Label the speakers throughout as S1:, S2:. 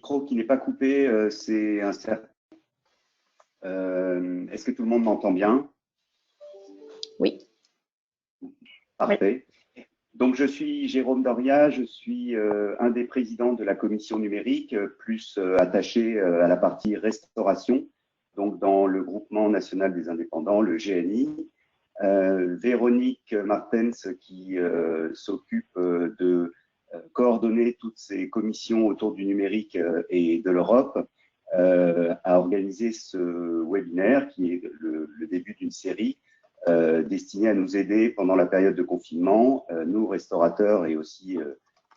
S1: micro qui n'est pas coupé, c'est un certain. Est-ce que tout le monde m'entend bien?
S2: Oui.
S1: Parfait. Oui. Donc, je suis Jérôme Doria, je suis un des présidents de la commission numérique, plus attaché à la partie restauration, donc dans le groupement national des indépendants, le GNI. Véronique Martens, qui s'occupe de coordonner toutes ces commissions autour du numérique et de l'Europe, a organisé ce webinaire qui est le début d'une série destinée à nous aider pendant la période de confinement, nous restaurateurs et aussi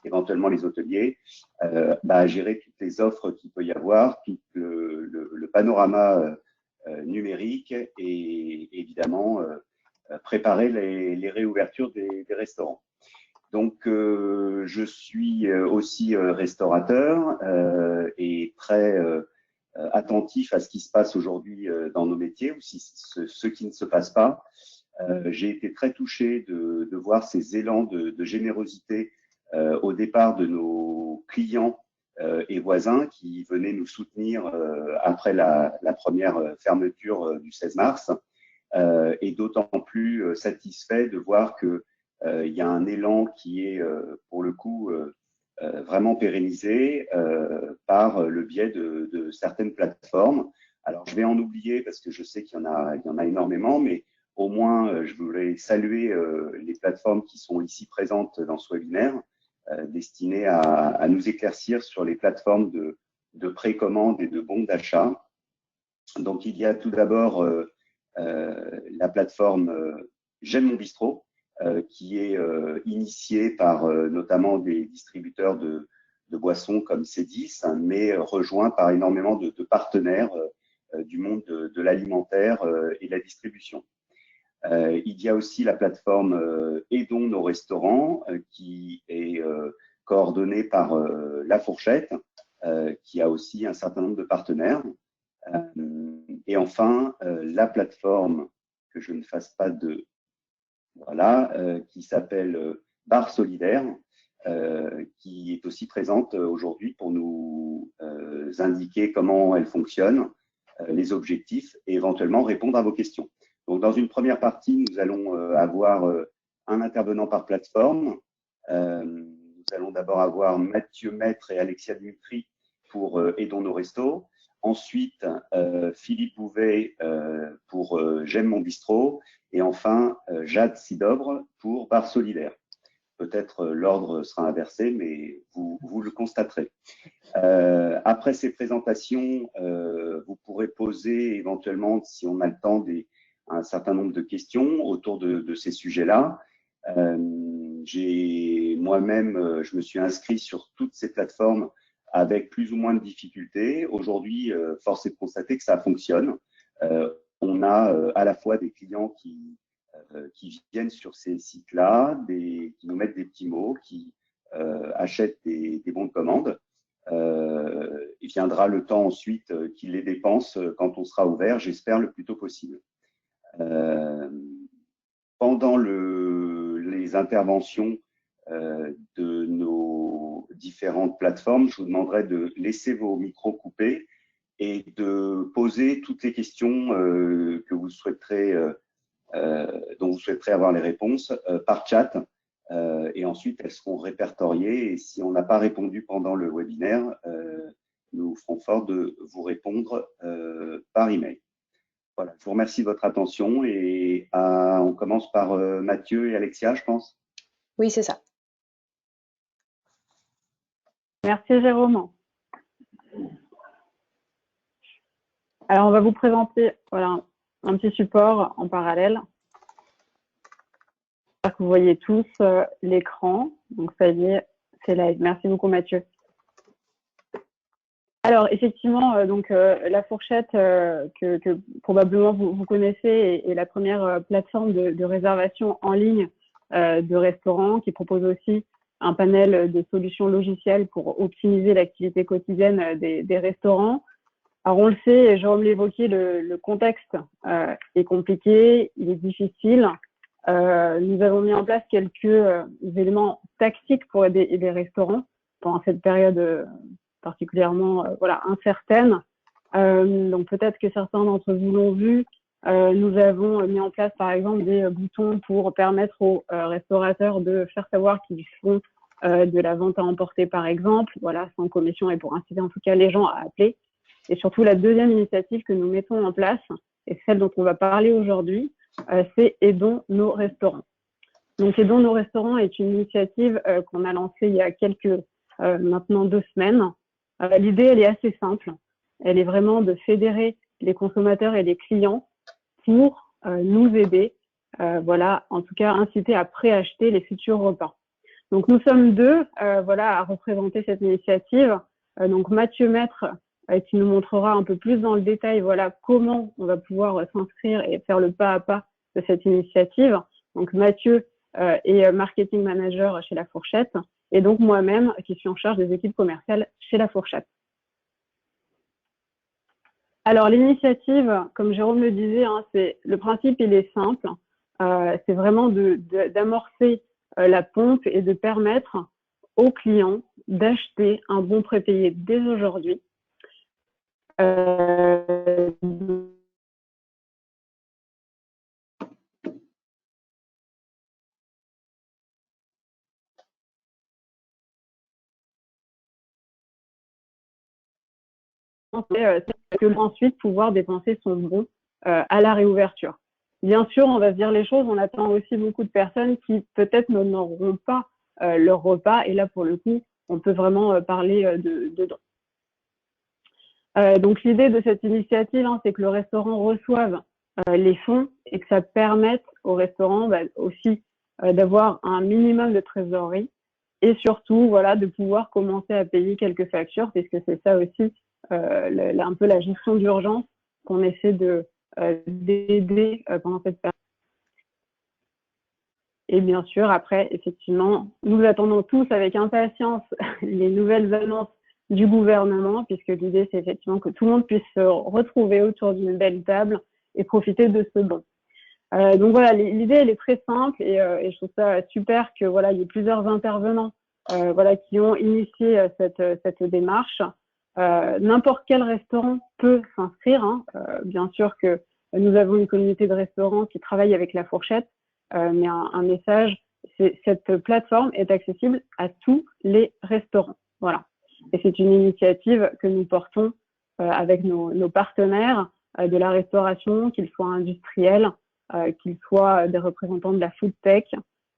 S1: éventuellement les hôteliers, à gérer toutes les offres qu'il peut y avoir, tout le panorama numérique et évidemment préparer les réouvertures des restaurants. Donc, je suis aussi restaurateur et très attentif à ce qui se passe aujourd'hui dans nos métiers, ou ce qui ne se passe pas. J'ai été très touché de voir ces élans de générosité au départ de nos clients et voisins qui venaient nous soutenir après la première fermeture du 16 mars. Et d'autant plus satisfait de voir que il y a un élan qui est pour le coup vraiment pérennisé par le biais de certaines plateformes. Alors je vais en oublier parce que je sais qu'il y en a énormément, mais au moins je voulais saluer les plateformes qui sont ici présentes dans ce webinaire, destinées à nous éclaircir sur les plateformes de précommande et de bons d'achat. Donc il y a tout d'abord la plateforme J'aime mon bistrot, qui est initiée par notamment des distributeurs de boissons comme C10, mais rejoint par énormément de partenaires du monde de l'alimentaire et de la distribution. Il y a aussi la plateforme Aidons nos restaurants, qui est coordonnée par La Fourchette, qui a aussi un certain nombre de partenaires. Et enfin, la plateforme, que je ne fasse pas de… Voilà, qui s'appelle Bar Solidaire, qui est aussi présente aujourd'hui pour nous indiquer comment elle fonctionne, les objectifs et éventuellement répondre à vos questions. Donc, dans une première partie, nous allons avoir un intervenant par plateforme. Nous allons d'abord avoir Mathieu Maître et Alexia Dimitri pour Aidons nos restos. Ensuite, Philippe Bouvet pour J'aime mon bistrot. Et enfin, Jade Sidobre pour Bar Solidaire. Peut-être l'ordre sera inversé, mais vous le constaterez. Après ces présentations, vous pourrez poser éventuellement, si on a le temps, un certain nombre de questions autour de ces sujets-là. Moi-même, je me suis inscrit sur toutes ces plateformes avec plus ou moins de difficultés. Aujourd'hui, force est de constater que ça fonctionne. On a à la fois des clients qui viennent sur ces sites-là, qui nous mettent des petits mots, qui achètent des bons de commande. Il viendra le temps ensuite qu'ils les dépensent quand on sera ouvert, j'espère le plus tôt possible. Pendant les interventions de nos différentes plateformes, je vous demanderai de laisser vos micros coupés et de poser toutes les questions que vous souhaiterez, dont vous souhaiterez avoir les réponses par chat. Et ensuite, elles seront répertoriées. Et si on n'a pas répondu pendant le webinaire, nous ferons fort de vous répondre par email. Voilà, je vous remercie de votre attention et on commence par Mathieu et Alexia, je pense.
S2: Oui, c'est ça.
S3: Merci Jérôme. Alors, on va vous présenter voilà, un petit support en parallèle. J'espère que vous voyez tous l'écran. Donc, ça y est, c'est live. Merci beaucoup, Mathieu. Alors, effectivement, donc, La Fourchette, que probablement vous connaissez, est la première plateforme de réservation en ligne de restaurants qui propose aussi un panel de solutions logicielles pour optimiser l'activité quotidienne des restaurants. Alors, on le sait, Jérôme l'évoquait, le contexte est compliqué, il est difficile. Nous avons mis en place quelques éléments tactiques pour aider les restaurants pendant cette période particulièrement voilà, incertaine. Donc peut-être que certains d'entre vous l'ont vu. Nous avons mis en place, par exemple, des boutons pour permettre aux restaurateurs de faire savoir qu'ils font de la vente à emporter, par exemple, voilà, sans commission et pour inciter en tout cas les gens à appeler. Et surtout, la deuxième initiative que nous mettons en place, et celle dont on va parler aujourd'hui, c'est Aidons nos restaurants. Donc, Aidons nos restaurants est une initiative qu'on a lancée il y a maintenant 2 semaines. L'idée, elle est assez simple. Elle est vraiment de fédérer les consommateurs et les clients pour nous aider, voilà, en tout cas inciter à préacheter les futurs repas. Donc nous sommes 2, voilà, à représenter cette initiative. Donc Mathieu Maître, qui nous montrera un peu plus dans le détail, voilà, comment on va pouvoir s'inscrire et faire le pas à pas de cette initiative. Donc Mathieu est marketing manager chez La Fourchette, et donc moi-même qui suis en charge des équipes commerciales chez La Fourchette. Alors, l'initiative, comme Jérôme le disait, hein, le principe, il est simple. C'est vraiment d'amorcer la pompe et de permettre aux clients d'acheter un bon prépayé dès aujourd'hui. Que ensuite pouvoir dépenser son bon à la réouverture. Bien sûr, on va se dire les choses, on attend aussi beaucoup de personnes qui peut-être n'auront pas leur repas, et là pour le coup, on peut vraiment parler dedans. Donc l'idée de cette initiative, hein, c'est que le restaurant reçoive les fonds et que ça permette au restaurant aussi d'avoir un minimum de trésorerie et surtout voilà, de pouvoir commencer à payer quelques factures, puisque c'est ça aussi un peu la gestion d'urgence qu'on essaie d'aider pendant cette période. Et bien sûr, après, effectivement, nous attendons tous avec impatience les nouvelles annonces du gouvernement, puisque l'idée, c'est effectivement que tout le monde puisse se retrouver autour d'une belle table et profiter de ce don. Donc voilà, l'idée, elle est très simple et je trouve ça super que voilà, il y ait plusieurs intervenants voilà, qui ont initié cette démarche. N'importe quel restaurant peut s'inscrire. Hein. Bien sûr que nous avons une communauté de restaurants qui travaille avec La Fourchette, mais un message, cette plateforme est accessible à tous les restaurants. Voilà. Et c'est une initiative que nous portons avec nos partenaires de la restauration, qu'ils soient industriels, qu'ils soient des représentants de la food tech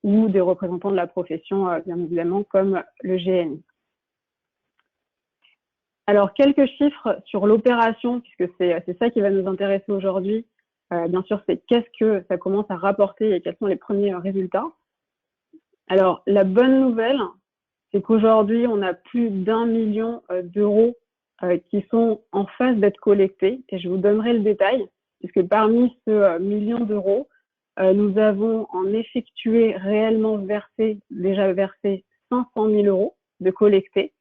S3: ou des représentants de la profession, bien évidemment, comme le GNI. Alors, quelques chiffres sur l'opération, puisque c'est ça qui va nous intéresser aujourd'hui. Bien sûr, c'est qu'est-ce que ça commence à rapporter et quels sont les premiers résultats. Alors, la bonne nouvelle, c'est qu'aujourd'hui, on a plus d'1 million d'euros qui sont en phase d'être collectés. Et je vous donnerai le détail, puisque parmi ce million d'euros, nous avons en effectué réellement déjà versé 500 000 euros de collectés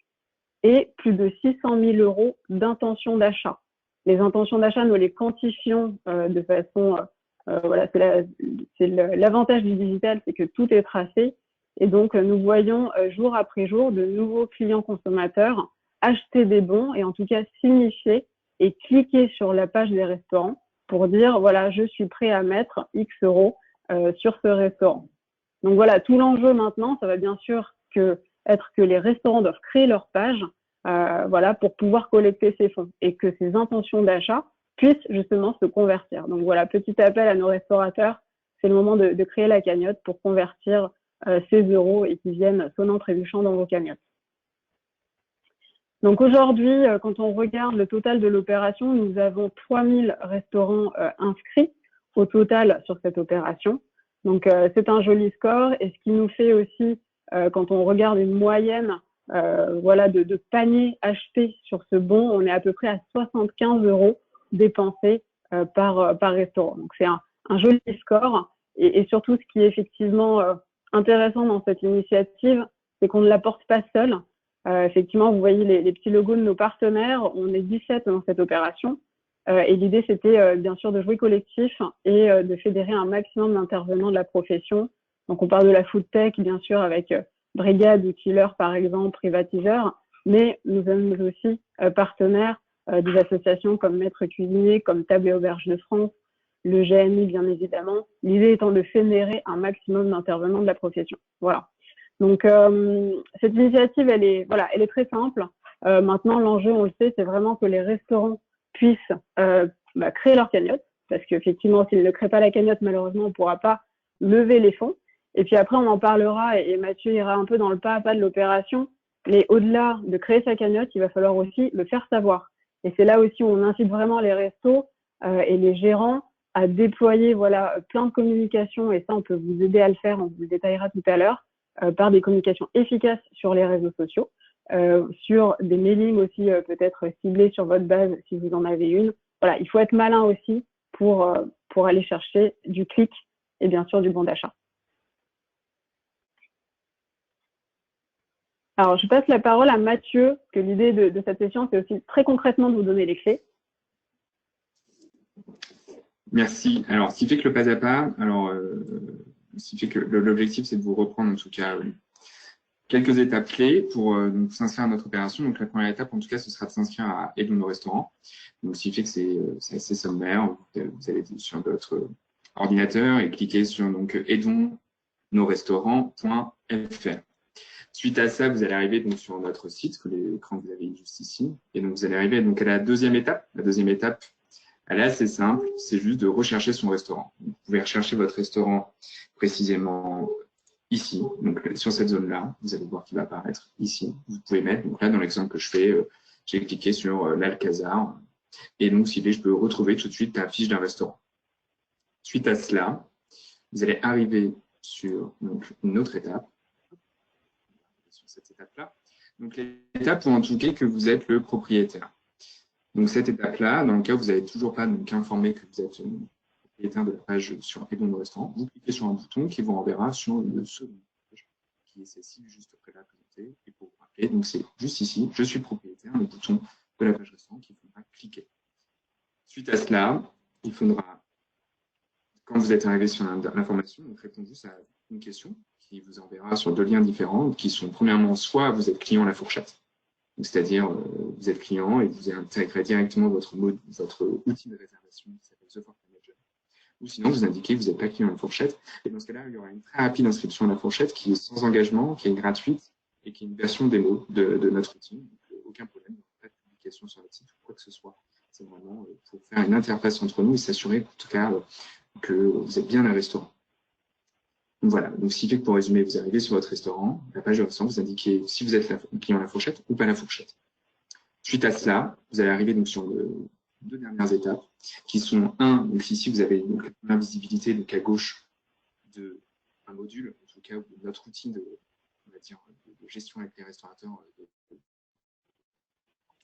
S3: et plus de 600 000 euros d'intention d'achat. Les intentions d'achat, nous les quantifions de façon… voilà, c'est l'avantage du digital, c'est que tout est tracé. Et donc, nous voyons jour après jour de nouveaux clients consommateurs acheter des bons et en tout cas signifier et cliquer sur la page des restaurants pour dire, voilà, je suis prêt à mettre X euros sur ce restaurant. Donc voilà, tout l'enjeu maintenant, ça va bien sûr être que les restaurants doivent créer leur page voilà, pour pouvoir collecter ces fonds et que ces intentions d'achat puissent justement se convertir. Donc voilà, petit appel à nos restaurateurs, c'est le moment de créer la cagnotte pour convertir ces euros et qui viennent sonnant trébuchant dans vos cagnottes. Donc aujourd'hui, quand on regarde le total de l'opération, nous avons 3000 restaurants inscrits au total sur cette opération. Donc c'est un joli score et ce qui nous fait aussi, quand on regarde une moyenne voilà, de paniers achetés sur ce bon, on est à peu près à 75 euros dépensés par restaurant. Donc c'est un joli score et surtout ce qui est effectivement intéressant dans cette initiative, c'est qu'on ne la porte pas seule. Effectivement, vous voyez les petits logos de nos partenaires, on est 17 dans cette opération et l'idée c'était bien sûr de jouer collectif et de fédérer un maximum d'intervenants de la profession. Donc on parle de la food tech bien sûr avec Brigade ou Killer par exemple, privatiseur, mais nous sommes aussi partenaires des associations comme Maître Cuisinier, comme Table et Auberge de France, le GMI bien évidemment, l'idée étant de fédérer un maximum d'intervenants de la profession. Voilà. Donc cette initiative, elle est très simple. Maintenant, l'enjeu, on le sait, c'est vraiment que les restaurants puissent créer leur cagnotte, parce qu'effectivement, s'ils ne créent pas la cagnotte, malheureusement, on ne pourra pas lever les fonds. Et puis après, on en parlera et Mathieu ira un peu dans le pas à pas de l'opération. Mais au-delà de créer sa cagnotte, il va falloir aussi le faire savoir. Et c'est là aussi où on incite vraiment les restos et les gérants à déployer plein de communications. Et ça, on peut vous aider à le faire, on vous le détaillera tout à l'heure, par des communications efficaces sur les réseaux sociaux, sur des mailings aussi peut-être ciblés sur votre base si vous en avez une. Voilà, il faut être malin aussi pour aller chercher du clic et bien sûr du bon d'achat. Alors, je passe la parole à Mathieu, que l'idée de cette session, c'est aussi très concrètement de vous donner les clés.
S4: Merci. Alors, ce qui fait que le pas à pas, ce qui fait que l'objectif, c'est de vous reprendre en tout cas quelques étapes clés pour s'inscrire à notre opération. Donc, la première étape, en tout cas, ce sera de s'inscrire à Aidons nos restaurants. Donc, ce qui fait que c'est assez sommaire. Vous allez sur votre ordinateur et cliquer sur aidonsnosrestaurants.fr. Suite à ça, vous allez arriver donc sur notre site, que l'écran que vous avez juste ici. Et donc, vous allez arriver donc à la deuxième étape. La deuxième étape, elle est assez simple, c'est juste de rechercher son restaurant. Vous pouvez rechercher votre restaurant précisément ici, donc sur cette zone-là. Vous allez voir qu'il va apparaître ici. Vous pouvez mettre, donc là, dans l'exemple que je fais, j'ai cliqué sur l'Alcazar. Et donc, si je peux retrouver tout de suite la fiche d'un restaurant. Suite à cela, vous allez arriver sur une autre étape. Sur cette étape-là. Donc, l'étape où en tout cas que vous êtes le propriétaire. Donc, cette étape-là, dans le cas où vous n'avez toujours pas informé que vous êtes propriétaire de la page sur Aidons nos restaurants, vous cliquez sur un bouton qui vous renverra sur le second page, qui est celle-ci, juste après la présenter. Et pour vous rappeler, donc c'est juste ici, je suis propriétaire, le bouton de la page restaurant qu'il faudra cliquer. Suite à cela, il faudra, quand vous êtes arrivé sur l'information, répondre juste à une question qui vous enverra sur deux liens différents, qui sont premièrement, soit vous êtes client à la fourchette, c'est-à-dire vous êtes client et vous intégrez directement votre outil de réservation qui s'appelle The Fork Manager. Ou sinon, vous indiquez que vous n'êtes pas client à la fourchette. Et dans ce cas-là, il y aura une très rapide inscription à la fourchette qui est sans engagement, qui est gratuite et qui est une version démo de notre outil. Donc, aucun problème, pas de publication sur notre site ou quoi que ce soit. C'est vraiment pour faire une interface entre nous et s'assurer, en tout cas, que vous êtes bien un restaurant. Voilà, donc ce qui fait que pour résumer, vous arrivez sur votre restaurant, la page de restaurant, vous indiquez si vous êtes client à la fourchette ou pas la fourchette. Suite à cela, vous allez arriver donc sur deux dernières étapes, qui sont donc ici vous avez donc la première visibilité donc à gauche de un module, en tout cas de notre outil de gestion avec les restaurateurs.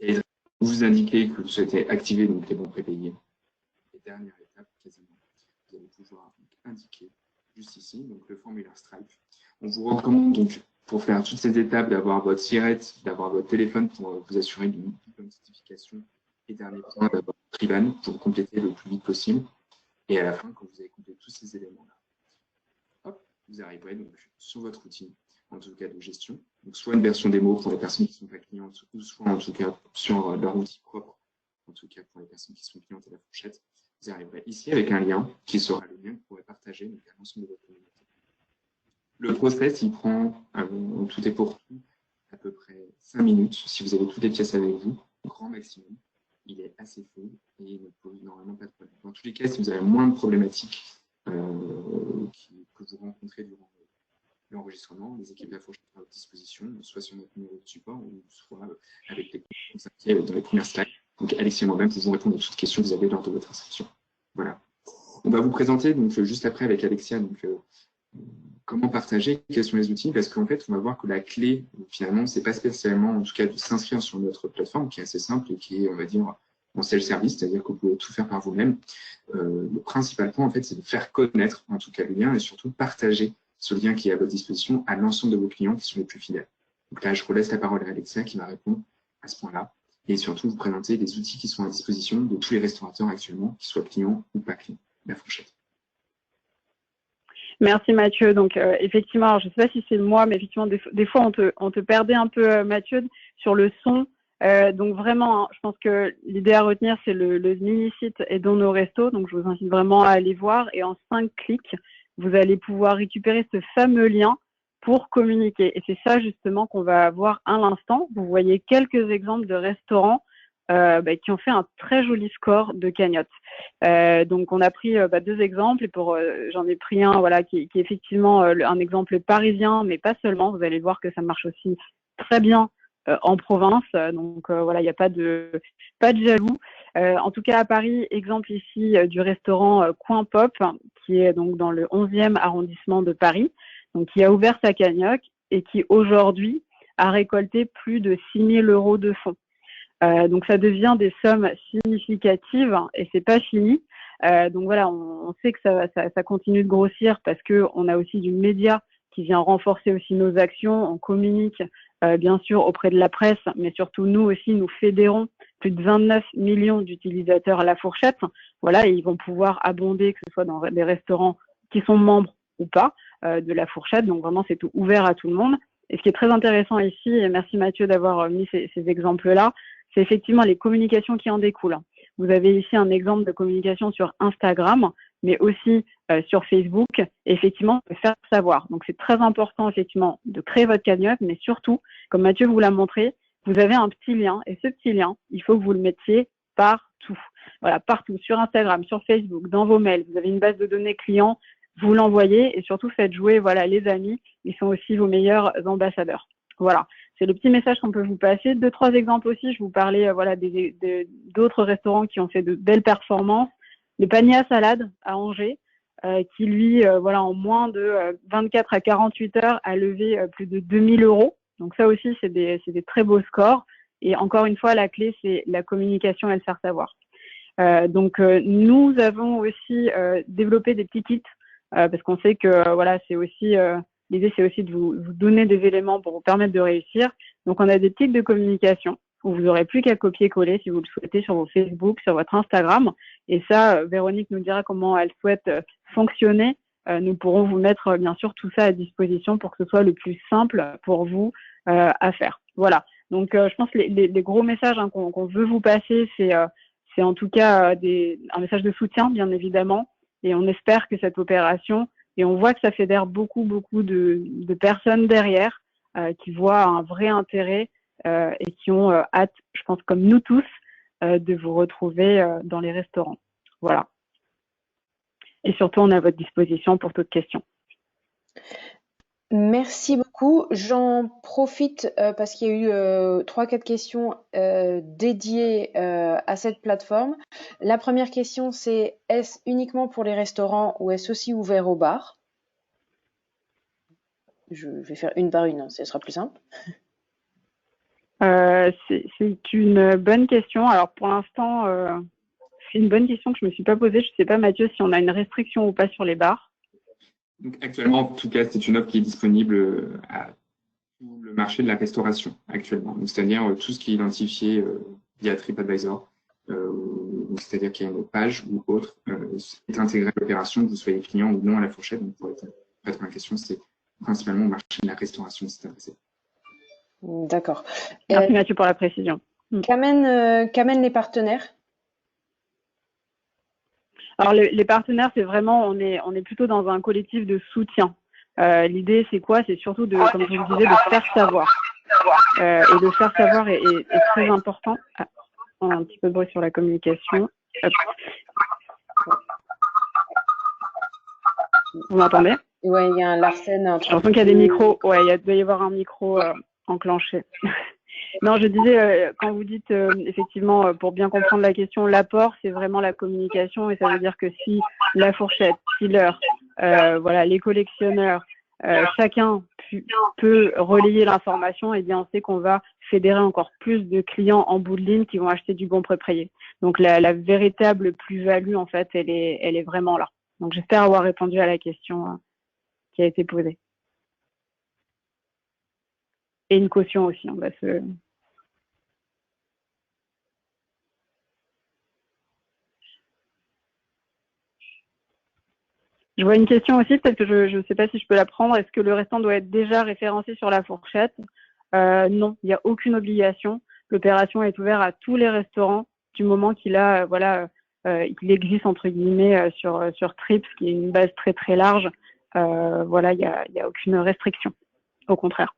S4: Et vous indiquez que vous souhaitez activer donc les bons prépayés. Et dernière étape, quasiment, vous allez pouvoir indiquer juste ici, donc le formulaire Stripe. On vous recommande donc, pour faire toutes ces étapes, d'avoir votre SIRET, d'avoir votre téléphone pour vous assurer d'une authentification et dernier point, d'avoir votre IBAN pour compléter le plus vite possible. Et à la fin, quand vous avez complété tous ces éléments-là, vous arriverez donc sur votre outil, en tout cas de gestion. Donc soit une version démo pour les personnes qui ne sont pas clientes, ou soit en tout cas sur leur outil propre, en tout cas pour les personnes qui sont clientes à la fourchette. Vous arriverez ici avec un lien qui sera le lien que vous pourrez partager donc, à l'ensemble de votre communauté. Le process, il prend, tout est pour tout, à peu près 5 minutes. Si vous avez toutes les pièces avec vous, grand maximum, il est assez fluide et il ne pose normalement pas de problème. Dans tous les cas, si vous avez moins de problématiques que vous rencontrez durant l'enregistrement, les équipes de la fourchette à votre disposition, soit sur notre numéro de support ou soit avec les conseils dans les premières slides. Donc, Alexis et moi-même pouvons répondre à toutes les questions que vous avez lors de votre inscription. Voilà. On va vous présenter, donc, juste après avec Alexia, donc, comment partager, quels sont les outils, parce qu'en fait, on va voir que la clé, finalement, c'est pas spécialement, en tout cas, de s'inscrire sur notre plateforme, qui est assez simple et qui est, on va dire, en self-service, c'est-à-dire que vous pouvez tout faire par vous-même. Le principal point, en fait, c'est de faire connaître, en tout cas, le lien et surtout partager ce lien qui est à votre disposition à l'ensemble de vos clients qui sont les plus fidèles. Donc là, je relaisse la parole à Alexia qui va répondre à ce point-là. Et surtout vous présenter les outils qui sont à disposition de tous les restaurateurs actuellement, qu'ils soient clients ou pas clients, la fourchette.
S3: Merci Mathieu. Donc effectivement, alors, je ne sais pas si c'est moi, mais effectivement des fois on te perdait un peu Mathieu sur le son. Donc vraiment, hein, je pense que l'idée à retenir c'est le mini-site Aidons nos restos. Donc je vous invite vraiment à aller voir et en 5 clics, vous allez pouvoir récupérer ce fameux lien pour communiquer. Et c'est ça justement qu'on va voir à l'instant. Vous voyez quelques exemples de restaurants qui ont fait un très joli score de cagnotte. Donc on a pris 2 exemples et j'en ai pris un voilà qui est effectivement un exemple parisien, mais pas seulement. Vous allez voir que ça marche aussi très bien en province. Donc voilà, il n'y a pas de jaloux. En tout cas à Paris, exemple ici du restaurant Coin Pop, qui est donc dans le 11e arrondissement de Paris, donc qui a ouvert sa cagnotte et qui aujourd'hui a récolté plus de 6 000 € de fonds. Donc ça devient des sommes significatives et c'est pas fini. Donc voilà, on sait que ça continue de grossir parce que on a aussi du média qui vient renforcer aussi nos actions. On communique bien sûr auprès de la presse, mais surtout nous aussi, nous fédérons plus de 29 millions d'utilisateurs à la fourchette. Voilà, et ils vont pouvoir abonder, que ce soit dans des restaurants qui sont membres ou pas de la fourchette. Donc vraiment, c'est tout ouvert à tout le monde. Et ce qui est très intéressant ici, et merci Mathieu d'avoir mis ces exemples-là, c'est effectivement les communications qui en découlent. Vous avez ici un exemple de communication sur Instagram, mais aussi sur Facebook, et effectivement, de faire savoir. Donc, c'est très important, effectivement, de créer votre cagnotte, mais surtout, comme Mathieu vous l'a montré, vous avez un petit lien, et ce petit lien, il faut que vous le mettiez partout. Voilà, partout, sur Instagram, sur Facebook, dans vos mails. Vous avez une base de données clients, vous l'envoyez, et surtout, faites jouer, voilà, les amis, ils sont aussi vos meilleurs ambassadeurs. Voilà. C'est le petit message qu'on peut vous passer. 2, 3 exemples aussi. Je vous parlais voilà d'autres restaurants qui ont fait de belles performances. Le panier à salade à Angers, qui lui, en moins de 24 à 48 heures, a levé plus de 2 000 €. Donc ça aussi, c'est des très beaux scores. Et encore une fois, la clé, c'est la communication et le faire savoir. Donc nous avons aussi développé des petits kits parce qu'on sait que voilà, c'est aussi l'idée, c'est aussi de vous donner des éléments pour vous permettre de réussir. Donc, on a des tips de communication où vous n'aurez plus qu'à copier-coller si vous le souhaitez sur vos Facebook, sur votre Instagram. Et ça, Véronique nous dira comment elle souhaite fonctionner. Nous pourrons vous mettre, bien sûr, tout ça à disposition pour que ce soit le plus simple pour vous à faire. Voilà. Donc, je pense que les gros messages qu'on veut vous passer, c'est en tout cas un message de soutien, bien évidemment. Et on espère que cette opération, et on voit que ça fédère beaucoup de personnes derrière qui voient un vrai intérêt et qui ont hâte, je pense comme nous tous, de vous retrouver dans les restaurants. Voilà. Et surtout, on est à votre disposition pour toute question.
S2: Merci beaucoup. J'en profite parce qu'il y a eu 3-4 questions dédiées à cette plateforme. La première question, c'est: est-ce uniquement pour les restaurants ou est-ce aussi ouvert aux bars? Je vais faire une par une, ce sera plus simple.
S3: C'est une bonne question. Alors pour l'instant, c'est une bonne question que je me suis pas posée. Je sais pas, Mathieu, si on a une restriction ou pas sur les bars.
S4: Donc, actuellement, en tout cas, c'est une offre qui est disponible à tout le marché de la restauration actuellement. C'est-à-dire tout ce qui est identifié via TripAdvisor, c'est-à-dire qu'il y a une page ou autre, est intégré à l'opération, que vous soyez client ou non à la fourchette. Donc, pour être ma question, c'est principalement le marché de la restauration, c'est intéressé.
S2: D'accord.
S3: Merci Mathieu pour la précision.
S2: Qu'amènent les partenaires?
S3: Alors les partenaires, c'est vraiment, on est plutôt dans un collectif de soutien. L'idée, c'est quoi? C'est surtout comme je vous disais, de faire savoir. Et de faire savoir est très important. Ah, on a un petit peu de bruit sur la communication. Hop. Vous m'entendez?
S2: Ouais, il y a un Larsen.
S3: J'ai l'impression qu'il y a des micros. Ouais, il doit y avoir un micro enclenché. Non, je disais, quand vous dites effectivement, pour bien comprendre la question, l'apport, c'est vraiment la communication, et ça veut dire que si la fourchette, si l'heure, voilà, les collectionneurs, chacun peut relayer l'information, et bien on sait qu'on va fédérer encore plus de clients en bout de ligne qui vont acheter du bon pré-payé. Donc la véritable plus-value, en fait, elle est vraiment là. Donc j'espère avoir répondu à la question qui a été posée. Et une caution aussi, on va se... Je vois une question aussi, peut-être que je ne sais pas si je peux la prendre. Est-ce que le restant doit être déjà référencé sur la fourchette? Non, il n'y a aucune obligation. L'opération est ouverte à tous les restaurants du moment qu'il a, il existe entre guillemets sur Trips, qui est une base très très large. Voilà, il y a aucune restriction. Au contraire.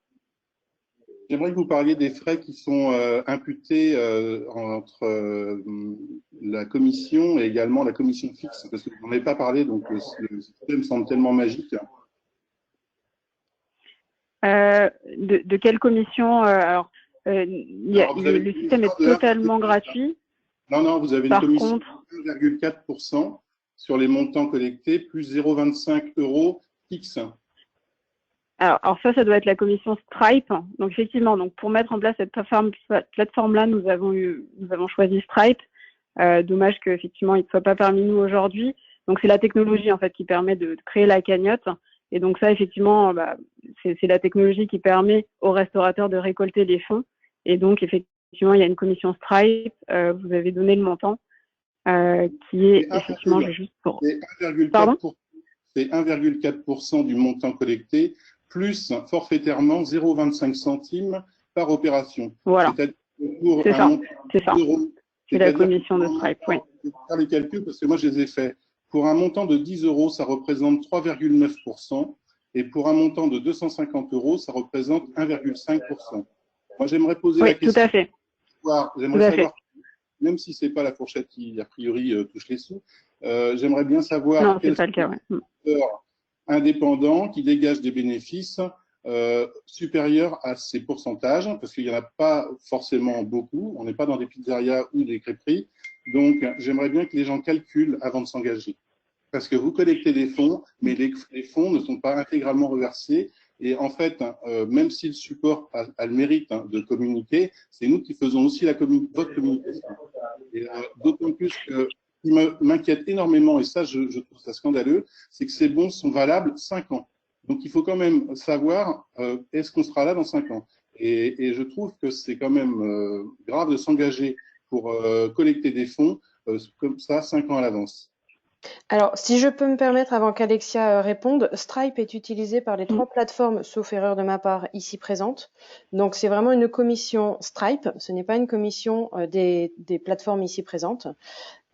S5: J'aimerais que vous parliez des frais qui sont imputés entre la commission et également la commission fixe, parce que vous n'en avez pas parlé, donc ce système me semble tellement magique.
S3: De quelle commission alors, le système est totalement gratuit.
S5: Non, vous avez une commission de 1,4% sur les montants collectés, plus 0,25 € fixe.
S3: Alors ça doit être la commission Stripe. Donc effectivement, pour mettre en place cette plateforme-là, nous avons choisi Stripe. Dommage qu'effectivement il ne soit pas parmi nous aujourd'hui. Donc c'est la technologie en fait qui permet de créer la cagnotte. Et donc ça effectivement, c'est la technologie qui permet aux restaurateurs de récolter les fonds. Et donc effectivement il y a une commission Stripe. Vous avez donné le montant qui est effectivement juste pour.
S5: C'est 1,4% du montant collecté, plus forfaitairement 0,25 centimes par opération.
S3: Voilà. C'est ça. C'est la commission de Stripe, oui.
S5: Je vais faire les calculs parce que moi, je les ai faits. Pour un montant de 10 €, ça représente 3,9%. Et pour un montant de 250 €, ça représente 1,5%. Moi, j'aimerais poser la question.
S3: Tout à fait.
S5: J'aimerais savoir, même si ce n'est pas la fourchette qui, a priori, touche les sous, j'aimerais bien savoir
S3: quels sont les
S5: indépendants qui dégagent des bénéfices supérieurs à ces pourcentages, parce qu'il n'y en a pas forcément beaucoup. On n'est pas dans des pizzerias ou des crêperies. Donc, j'aimerais bien que les gens calculent avant de s'engager. Parce que vous collectez des fonds, mais les fonds ne sont pas intégralement reversés. Et en fait, même si le support a le mérite de communiquer, c'est nous qui faisons aussi votre communication. D'autant plus que ce qui m'inquiète énormément, et ça, je trouve ça scandaleux, c'est que ces bons sont valables 5 ans. Donc, il faut quand même savoir est-ce qu'on sera là dans 5 ans. Et je trouve que c'est quand même grave de s'engager pour collecter des fonds comme ça 5 ans à l'avance.
S2: Alors, si je peux me permettre, avant qu'Alexia réponde, Stripe est utilisé par les 3 plateformes, sauf erreur de ma part, ici présentes. Donc, c'est vraiment une commission Stripe, ce n'est pas une commission des plateformes ici présentes.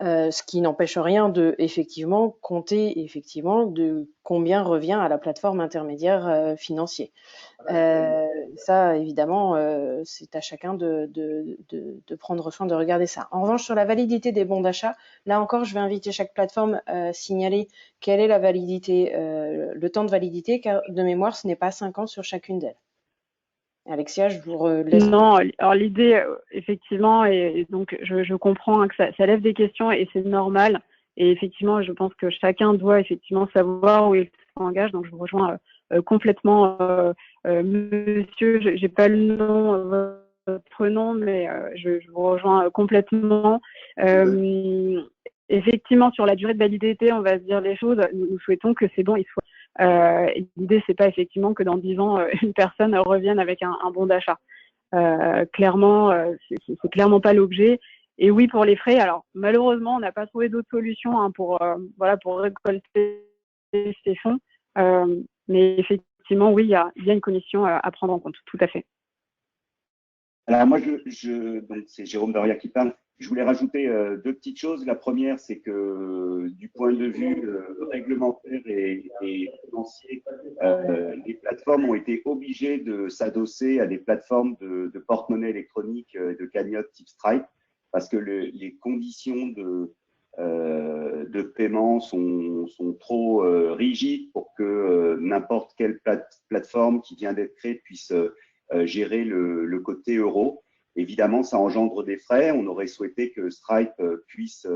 S2: Ce qui n'empêche rien de effectivement compter de combien revient à la plateforme intermédiaire financier. Ça, évidemment, c'est à chacun de prendre soin de regarder ça. En revanche, sur la validité des bons d'achat, là encore, je vais inviter chaque plateforme à signaler quelle est la validité, le temps de validité, car de mémoire, ce n'est pas 5 ans sur chacune d'elles. Alexia, je vous laisse.
S3: Non, alors l'idée, effectivement, et donc je comprends que ça lève des questions et c'est normal. Et effectivement, je pense que chacun doit effectivement savoir où il s'engage. Donc je vous rejoins complètement, monsieur. J'ai pas le nom, votre nom, mais je vous rejoins complètement. Effectivement, sur la durée de validité, on va se dire les choses. Nous souhaitons que c'est bon, il soit. L'idée, c'est pas effectivement que dans 10 ans, une personne revienne avec un bon d'achat. Clairement, c'est clairement pas l'objet. Et oui, pour les frais, alors malheureusement, on n'a pas trouvé d'autres solutions pour récolter ces fonds. Mais effectivement, oui, il y a une commission à prendre en compte, tout à fait.
S1: Alors moi, donc c'est Jérôme Doria qui parle. Je voulais rajouter 2 petites choses. La première, c'est que du point de vue réglementaire et financier, les plateformes ont été obligées de s'adosser à des plateformes de porte-monnaie électronique, de cagnotte type Stripe, parce que les conditions de paiement sont trop rigides pour que n'importe quelle plateforme qui vient d'être créée puisse gérer le côté euro. Évidemment, ça engendre des frais. On aurait souhaité que Stripe puisse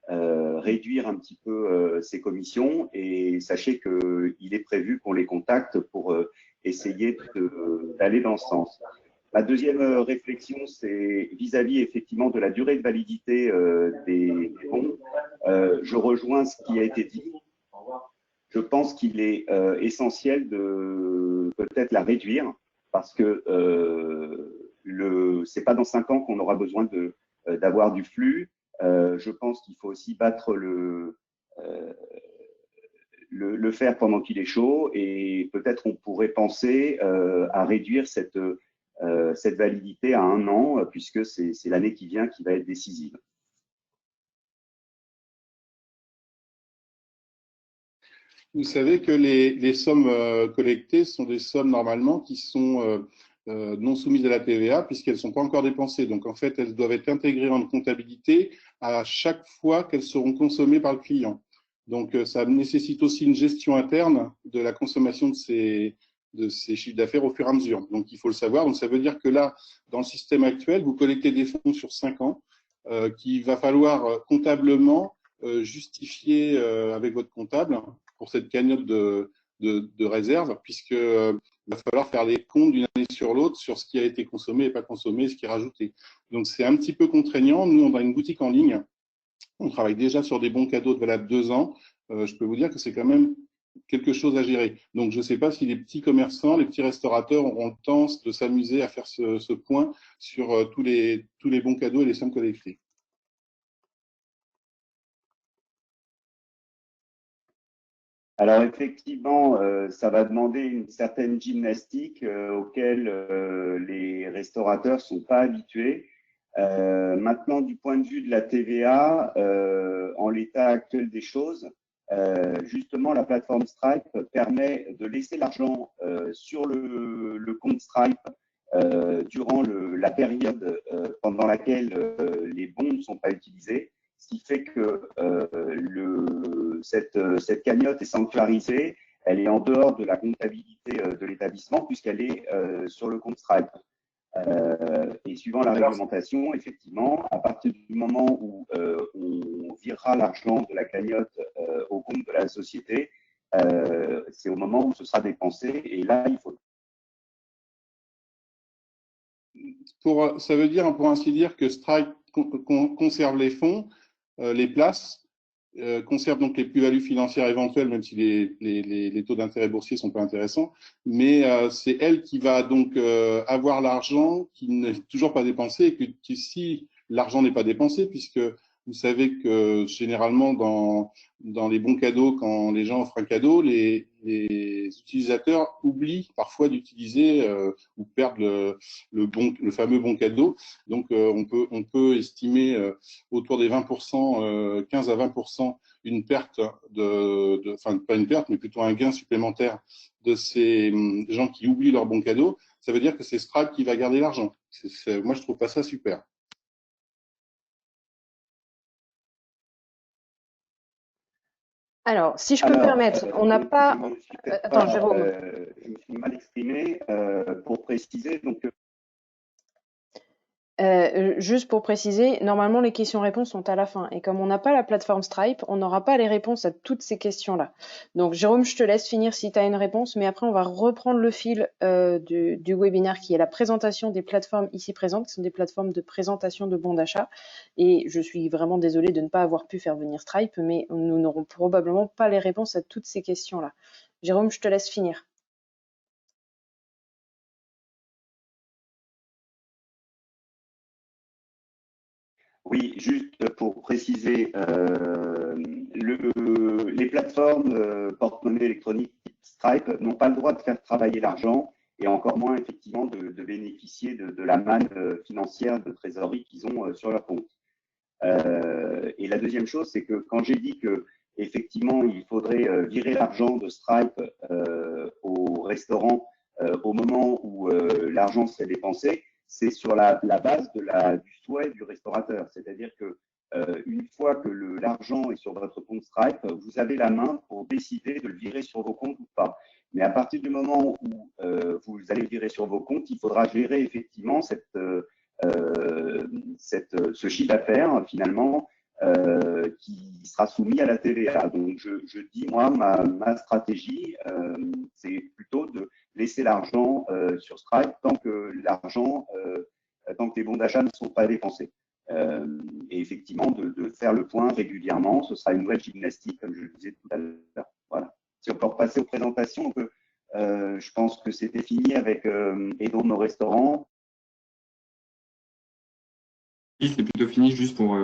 S1: réduire un petit peu ses commissions et sachez qu'il est prévu qu'on les contacte pour essayer d'aller dans ce sens. Ma deuxième réflexion, c'est vis-à-vis effectivement de la durée de validité des bons. Je rejoins ce qui a été dit. Je pense qu'il est essentiel de peut-être la réduire parce que c'est pas dans 5 ans qu'on aura besoin d'avoir du flux. Je pense qu'il faut aussi battre le faire pendant qu'il est chaud et peut-être on pourrait penser à réduire cette validité à 1 an puisque c'est l'année qui vient qui va être décisive.
S5: Vous savez que les sommes collectées sont des sommes normalement qui sont non soumises à la TVA puisqu'elles ne sont pas encore dépensées. Donc en fait, elles doivent être intégrées en comptabilité à chaque fois qu'elles seront consommées par le client. Donc ça nécessite aussi une gestion interne de la consommation de ces chiffres d'affaires au fur et à mesure. Donc il faut le savoir. Donc ça veut dire que là, dans le système actuel, vous collectez des fonds sur 5 ans qu'il va falloir comptablement justifier avec votre comptable pour cette cagnotte de réserve, puisque il va falloir faire les comptes d'une année sur l'autre sur ce qui a été consommé et pas consommé, ce qui est rajouté. Donc c'est un petit peu contraignant. Nous, on a une boutique en ligne. On travaille déjà sur des bons cadeaux de valable 2 ans. Je peux vous dire que c'est quand même quelque chose à gérer. Donc je ne sais pas si les petits commerçants, les petits restaurateurs auront le temps de s'amuser à faire ce point sur tous les bons cadeaux et les sommes collectées.
S1: Alors effectivement, ça va demander une certaine gymnastique auquel les restaurateurs sont pas habitués. Maintenant, du point de vue de la TVA, en l'état actuel des choses, justement, la plateforme Stripe permet de laisser l'argent sur le compte Stripe durant la période pendant laquelle les bons ne sont pas utilisés, ce qui fait que cette cagnotte est sanctuarisée, elle est en dehors de la comptabilité de l'établissement puisqu'elle est sur le compte Stripe. Et suivant la réglementation, effectivement, à partir du moment où on virera l'argent de la cagnotte au compte de la société, c'est au moment où ce sera dépensé. Et là, il faut.
S5: Ça veut dire, pour ainsi dire, que Stripe conserve les fonds, les places, conserve donc les plus-values financières éventuelles, même si les taux d'intérêt boursiers sont pas intéressants, mais c'est elle qui va donc avoir l'argent qui n'est toujours pas dépensé et que si l'argent n'est pas dépensé, puisque vous savez que généralement dans les bons cadeaux, quand les gens offrent un cadeau, les utilisateurs oublient parfois d'utiliser ou perdent le fameux bon cadeau. Donc on peut estimer autour des 20%, 15 à 20% une perte enfin pas une perte, mais plutôt un gain supplémentaire de ces gens qui oublient leur bon cadeau. Ça veut dire que c'est Stripe qui va garder l'argent. Moi, je trouve pas ça super.
S2: Alors, si je peux me permettre, on n'a pas… Attends, Jérôme.
S1: Je me suis mal exprimé pour préciser. Donc,
S2: juste pour préciser, normalement les questions-réponses sont à la fin. Et comme on n'a pas la plateforme Stripe, on n'aura pas les réponses à toutes ces questions-là. Donc Jérôme, je te laisse finir si tu as une réponse, mais après on va reprendre le fil du webinaire qui est la présentation des plateformes ici présentes, qui sont des plateformes de présentation de bons d'achat. Et je suis vraiment désolée de ne pas avoir pu faire venir Stripe, mais nous n'aurons probablement pas les réponses à toutes ces questions-là. Jérôme, je te laisse finir.
S1: Oui, juste pour préciser, les plateformes porte-monnaie électronique Stripe n'ont pas le droit de faire travailler l'argent et encore moins effectivement de bénéficier de la manne financière de trésorerie qu'ils ont sur leur compte. Et la deuxième chose, c'est que quand j'ai dit que effectivement il faudrait virer l'argent de Stripe au restaurant au moment où l'argent serait dépensé, c'est sur la base du souhait du restaurateur. C'est-à-dire que une fois que l'argent est sur votre compte Stripe, vous avez la main pour décider de le virer sur vos comptes ou pas. Mais à partir du moment où vous allez le virer sur vos comptes, il faudra gérer effectivement ce chiffre d'affaires finalement qui sera soumis à la TVA. Donc je dis moi ma stratégie c'est plutôt de laisser l'argent sur Stripe tant que les bons d'achat ne sont pas dépensés. Et effectivement de faire le point régulièrement, ce sera une nouvelle gymnastique comme je le disais tout à l'heure. Voilà. Si on peut repasser aux présentations, je pense que c'était fini avec Aidons nos restaurants.
S4: Oui, c'est plutôt fini juste pour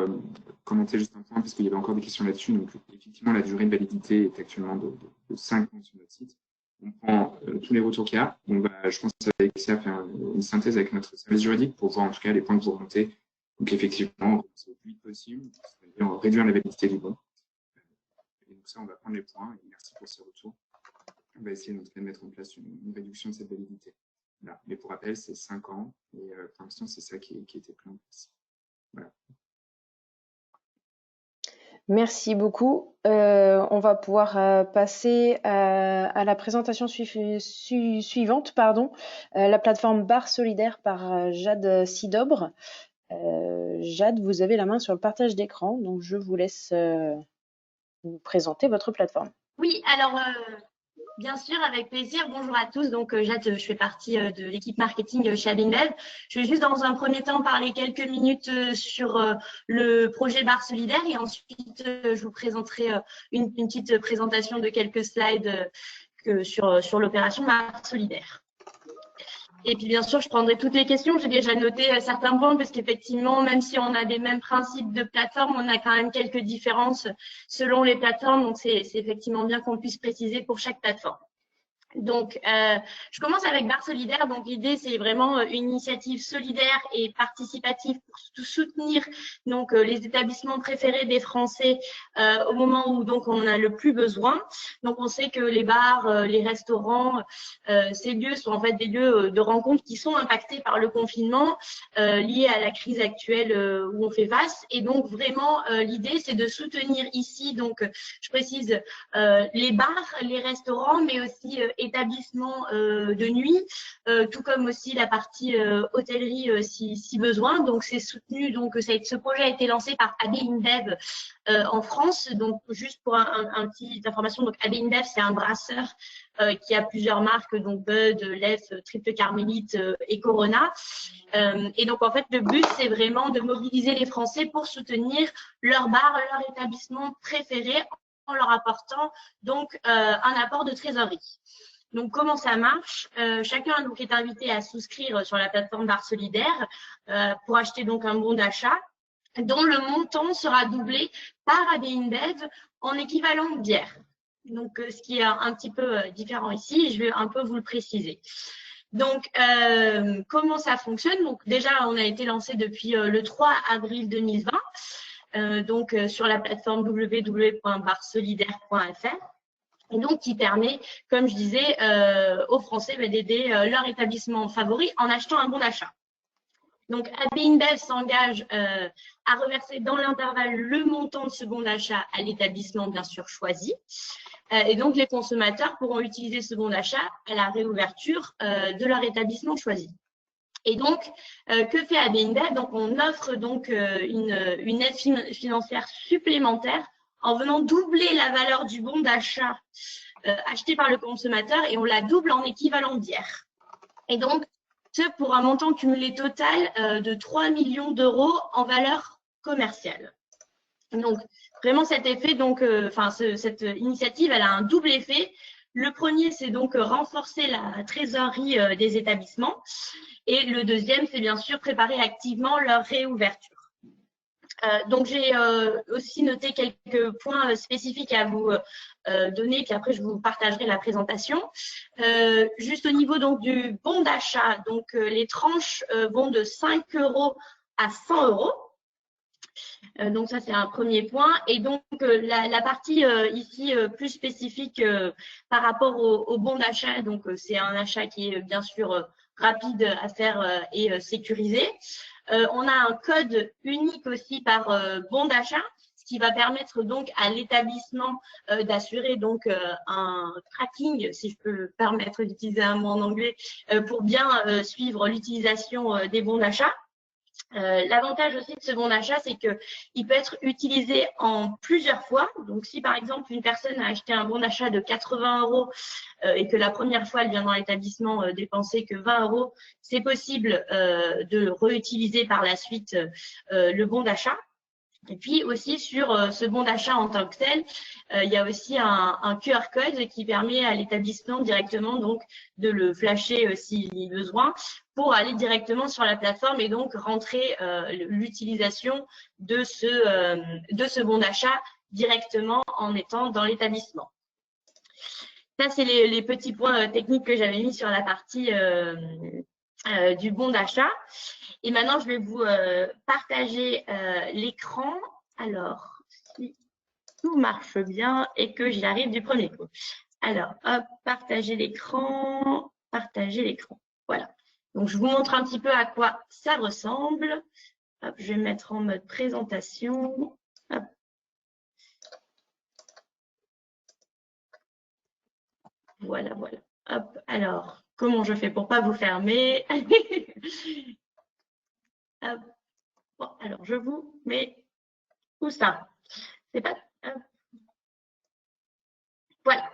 S4: commenter juste un point, parce qu'il y avait encore des questions là-dessus. Donc, effectivement, la durée de validité est actuellement de 5 ans sur notre site. On prend tous les retours qu'il y a. On va, je pense, avec ça, faire une synthèse avec notre service juridique pour voir en tout cas les points que vous remontez. Donc, effectivement, c'est le plus vite possible, c'est-à-dire réduire la validité du bon. Et donc, ça, on va prendre les points. Et merci pour ces retours. On va essayer de mettre en place une réduction de cette validité. Voilà. Mais pour rappel, c'est 5 ans. Et pour l'instant, c'est ça qui était pris en place. Voilà.
S2: Merci beaucoup. On va pouvoir passer à la présentation suivante, la plateforme Barre Solidaire par Jade Sidobre. Jade, vous avez la main sur le partage d'écran, donc je vous laisse vous présenter votre plateforme.
S6: Oui, alors bien sûr, avec plaisir. Bonjour à tous. Donc, Jade, je fais partie de l'équipe marketing chez Abindev. Je vais juste dans un premier temps parler quelques minutes sur le projet Barre Solidaire et ensuite, je vous présenterai une petite présentation de quelques slides sur l'opération Barre Solidaire. Et puis, bien sûr, je prendrai toutes les questions. J'ai déjà noté certains points parce qu'effectivement, même si on a des mêmes principes de plateforme, on a quand même quelques différences selon les plateformes. Donc, c'est effectivement bien qu'on puisse préciser pour chaque plateforme. Donc, je commence avec Barre Solidaire. Donc, l'idée, c'est vraiment une initiative solidaire et participative pour soutenir donc les établissements préférés des Français au moment où donc on en a le plus besoin. Donc, on sait que les bars, les restaurants, ces lieux sont en fait des lieux de rencontre qui sont impactés par le confinement lié à la crise actuelle où on fait face. Et donc, vraiment, l'idée, c'est de soutenir ici, donc, je précise, les bars, les restaurants, mais aussi établissements de nuit, tout comme aussi la partie hôtellerie si besoin. Donc, c'est soutenu. Donc, ce projet a été lancé par AB InBev en France. Donc, juste pour un petit information, donc AB InBev, c'est un brasseur qui a plusieurs marques, donc Bud, Lef, Triple Carmélite et Corona. Et donc, en fait, le but, c'est vraiment de mobiliser les Français pour soutenir leur bar, leur établissement préféré en leur apportant donc un apport de trésorerie. Donc, comment ça marche? Chacun donc est invité à souscrire sur la plateforme Barre Solidaire pour acheter donc un bon d'achat dont le montant sera doublé par AB InBev en équivalent de bière. Donc, ce qui est un petit peu différent ici, je vais un peu vous le préciser. Donc, comment ça fonctionne? Donc, déjà, on a été lancé depuis le 3 avril 2020, donc sur la plateforme www.barresolidaire.fr. Et donc, qui permet, comme je disais, aux Français d'aider leur établissement favori en achetant un bon d'achat. Donc, AB InBev s'engage à reverser dans l'intervalle le montant de ce bon d'achat à l'établissement, bien sûr, choisi. Et donc, les consommateurs pourront utiliser ce bon d'achat à la réouverture de leur établissement choisi. Et donc, que fait AB InBev? Donc, on offre donc une aide financière supplémentaire en venant doubler la valeur du bon d'achat acheté par le consommateur et on la double en équivalent de bière. Et donc, ce pour un montant cumulé total de 3 millions d'euros en valeur commerciale. Donc, vraiment cet effet, donc, cette initiative, elle a un double effet. Le premier, c'est donc renforcer la trésorerie des établissements. Et le deuxième, c'est bien sûr préparer activement leur réouverture. Donc, j'ai aussi noté quelques points spécifiques à vous donner, puis après, je vous partagerai la présentation. Juste au niveau donc, du bon d'achat, donc les tranches vont de 5 € à 100 €. Donc, ça, c'est un premier point. Et donc, la partie ici plus spécifique par rapport au bon d'achat, donc c'est un achat qui est bien sûr rapide à faire et sécurisé. On a un code unique aussi par bon d'achat, ce qui va permettre donc à l'établissement d'assurer donc un tracking, si je peux me permettre d'utiliser un mot en anglais, pour bien suivre l'utilisation des bons d'achat. L'avantage aussi de ce bon d'achat, c'est qu'il peut être utilisé en plusieurs fois. Donc, si par exemple une personne a acheté un bon d'achat de 80 € et que la première fois elle vient dans l'établissement dépenser que 20 €, c'est possible de réutiliser par la suite le bon d'achat. Et puis aussi sur ce bon d'achat en tant que tel, il y a aussi un QR code qui permet à l'établissement directement donc de le flasher si besoin pour aller directement sur la plateforme et donc rentrer l'utilisation de ce bon d'achat directement en étant dans l'établissement. Ça, c'est les petits points techniques que j'avais mis sur la partie du bon d'achat. Et maintenant, je vais vous partager l'écran. Alors, si tout marche bien et que j'y arrive du premier coup. Alors, hop, partager l'écran, Voilà. Donc, je vous montre un petit peu à quoi ça ressemble. Hop, je vais me mettre en mode présentation. Hop. Voilà, voilà. Hop, alors, comment je fais pour pas vous fermer? Hop. Bon, alors, je vous mets où ça? C'est pas... Hop. Voilà.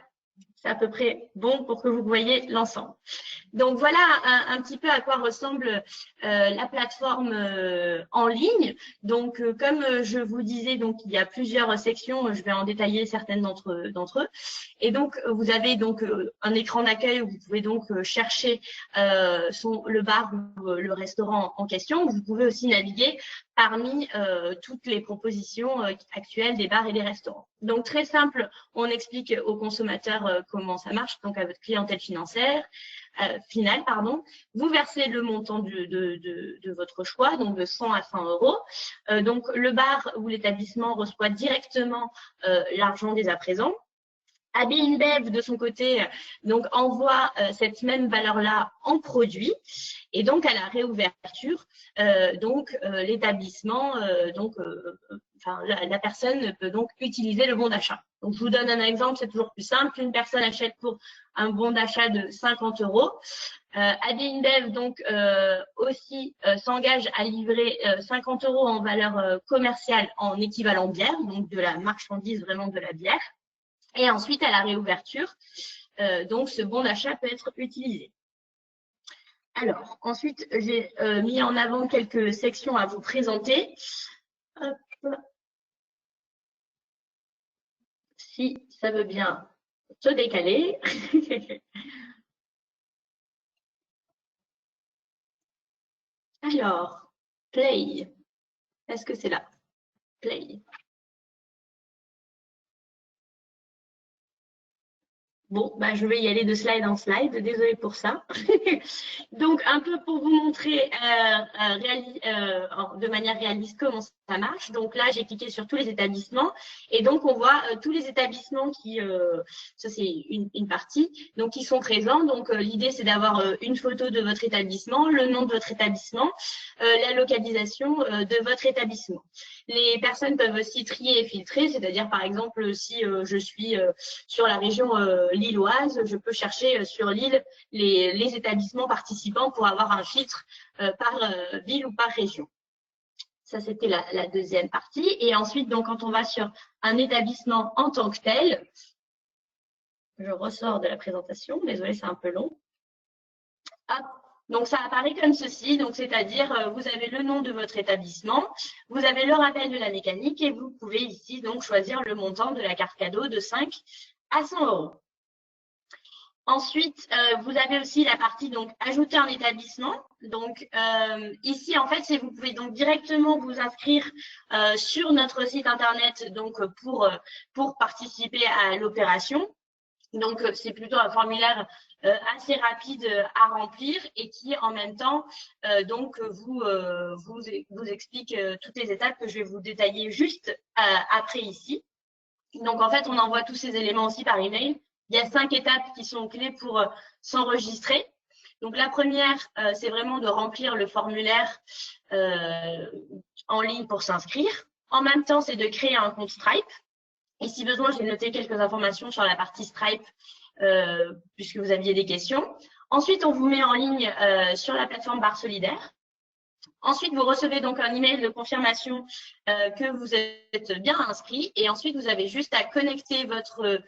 S6: C'est à peu près bon pour que vous voyez l'ensemble. Donc voilà un petit peu à quoi ressemble la plateforme en ligne. Donc comme je vous disais, donc il y a plusieurs sections, je vais en détailler certaines d'entre eux. Et donc vous avez donc un écran d'accueil où vous pouvez donc chercher le bar ou le restaurant en question. Vous pouvez aussi naviguer parmi toutes les propositions actuelles des bars et des restaurants. Donc très simple, on explique aux consommateurs comment ça marche, donc à votre clientèle finale, pardon. Vous versez le montant de votre choix, donc de 100 à 100 euros. Donc le bar ou l'établissement reçoit directement l'argent dès à présent. AB InBev, de son côté, donc envoie cette même valeur-là en produit. Et donc, à la réouverture, l'établissement, la personne peut donc utiliser le bon d'achat. Donc, je vous donne un exemple, c'est toujours plus simple. Une personne achète pour un bon d'achat de 50 euros. AB InBev, donc, aussi s'engage à livrer 50 euros en valeur commerciale en équivalent bière, donc de la marchandise, vraiment de la bière. Et ensuite, à la réouverture, donc ce bon d'achat peut être utilisé. Alors, ensuite, j'ai mis en avant quelques sections à vous présenter. Hop. Si ça veut bien se décaler. Alors, play. Est-ce que c'est là? Play. Bon, bah, je vais y aller de slide en slide, désolée pour ça. Donc, un peu pour vous montrer de manière réaliste comment ça marche. Donc là, j'ai cliqué sur tous les établissements et donc on voit tous les établissements qui, ça c'est une partie, donc qui sont présents. Donc l'idée c'est d'avoir une photo de votre établissement, le nom de votre établissement, la localisation de votre établissement. Les personnes peuvent aussi trier et filtrer, c'est-à-dire par exemple si je suis sur la région lilloise, je peux chercher sur l'île les établissements participants pour avoir un filtre par ville ou par région. Ça, c'était la deuxième partie. Et ensuite, donc, quand on va sur un établissement en tant que tel, je ressors de la présentation, désolé, c'est un peu long. Hop. Donc, ça apparaît comme ceci, donc c'est-à-dire vous avez le nom de votre établissement, vous avez le rappel de la mécanique et vous pouvez ici donc choisir le montant de la carte cadeau de 5 à 100 euros. Ensuite, vous avez aussi la partie donc ajouter un établissement. Donc ici en fait, vous pouvez donc directement vous inscrire sur notre site internet donc pour participer à l'opération. Donc c'est plutôt un formulaire assez rapide à remplir et qui en même temps donc vous explique toutes les étapes que je vais vous détailler juste après ici. Donc en fait, on envoie tous ces éléments aussi par email. Il y a 5 étapes qui sont clés pour s'enregistrer. Donc, la première, c'est vraiment de remplir le formulaire en ligne pour s'inscrire. En même temps, c'est de créer un compte Stripe. Et si besoin, j'ai noté quelques informations sur la partie Stripe puisque vous aviez des questions. Ensuite, on vous met en ligne sur la plateforme Bar Solidaire. Ensuite, vous recevez donc un email de confirmation que vous êtes bien inscrit et ensuite, vous avez juste à connecter votre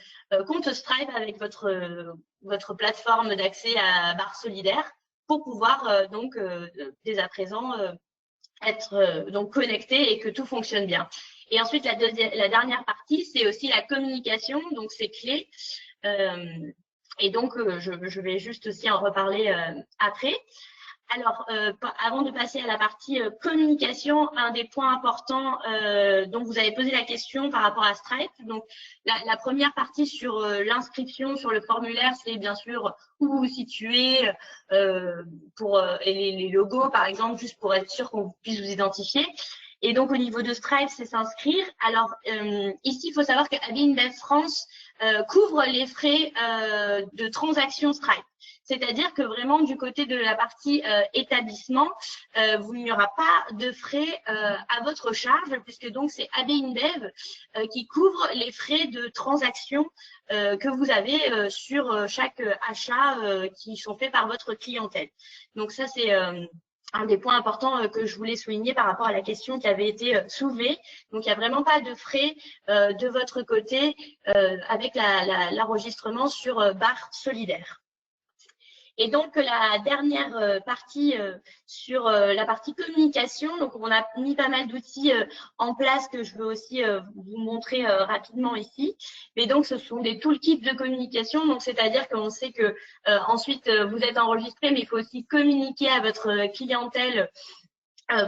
S6: compte Stripe avec votre plateforme d'accès à Bar Solidaire pour pouvoir donc dès à présent être donc connecté et que tout fonctionne bien. Et ensuite, la dernière partie, c'est aussi la communication, donc c'est clé. Et donc, je vais juste aussi en reparler après. Alors, avant de passer à la partie communication, un des points importants dont vous avez posé la question par rapport à Stripe. Donc, la première partie sur l'inscription sur le formulaire, c'est bien sûr où vous vous situez et les logos, par exemple, juste pour être sûr qu'on puisse vous identifier. Et donc, au niveau de Stripe, c'est s'inscrire. Alors, ici, il faut savoir que AB InBev France couvre les frais de transaction Stripe. C'est-à-dire que vraiment, du côté de la partie établissement, il n'y aura pas de frais à votre charge, puisque donc c'est AB InBev qui couvre les frais de transaction que vous avez sur chaque achat qui sont faits par votre clientèle. Donc ça, c'est un des points importants que je voulais souligner par rapport à la question qui avait été soulevée. Donc, il n'y a vraiment pas de frais de votre côté avec l'enregistrement sur barre solidaire. Et donc, la dernière partie sur la partie communication, donc on a mis pas mal d'outils en place que je veux aussi vous montrer rapidement ici. Mais donc, ce sont des toolkits de communication, donc c'est-à-dire qu'on sait que ensuite vous êtes enregistré, mais il faut aussi communiquer à votre clientèle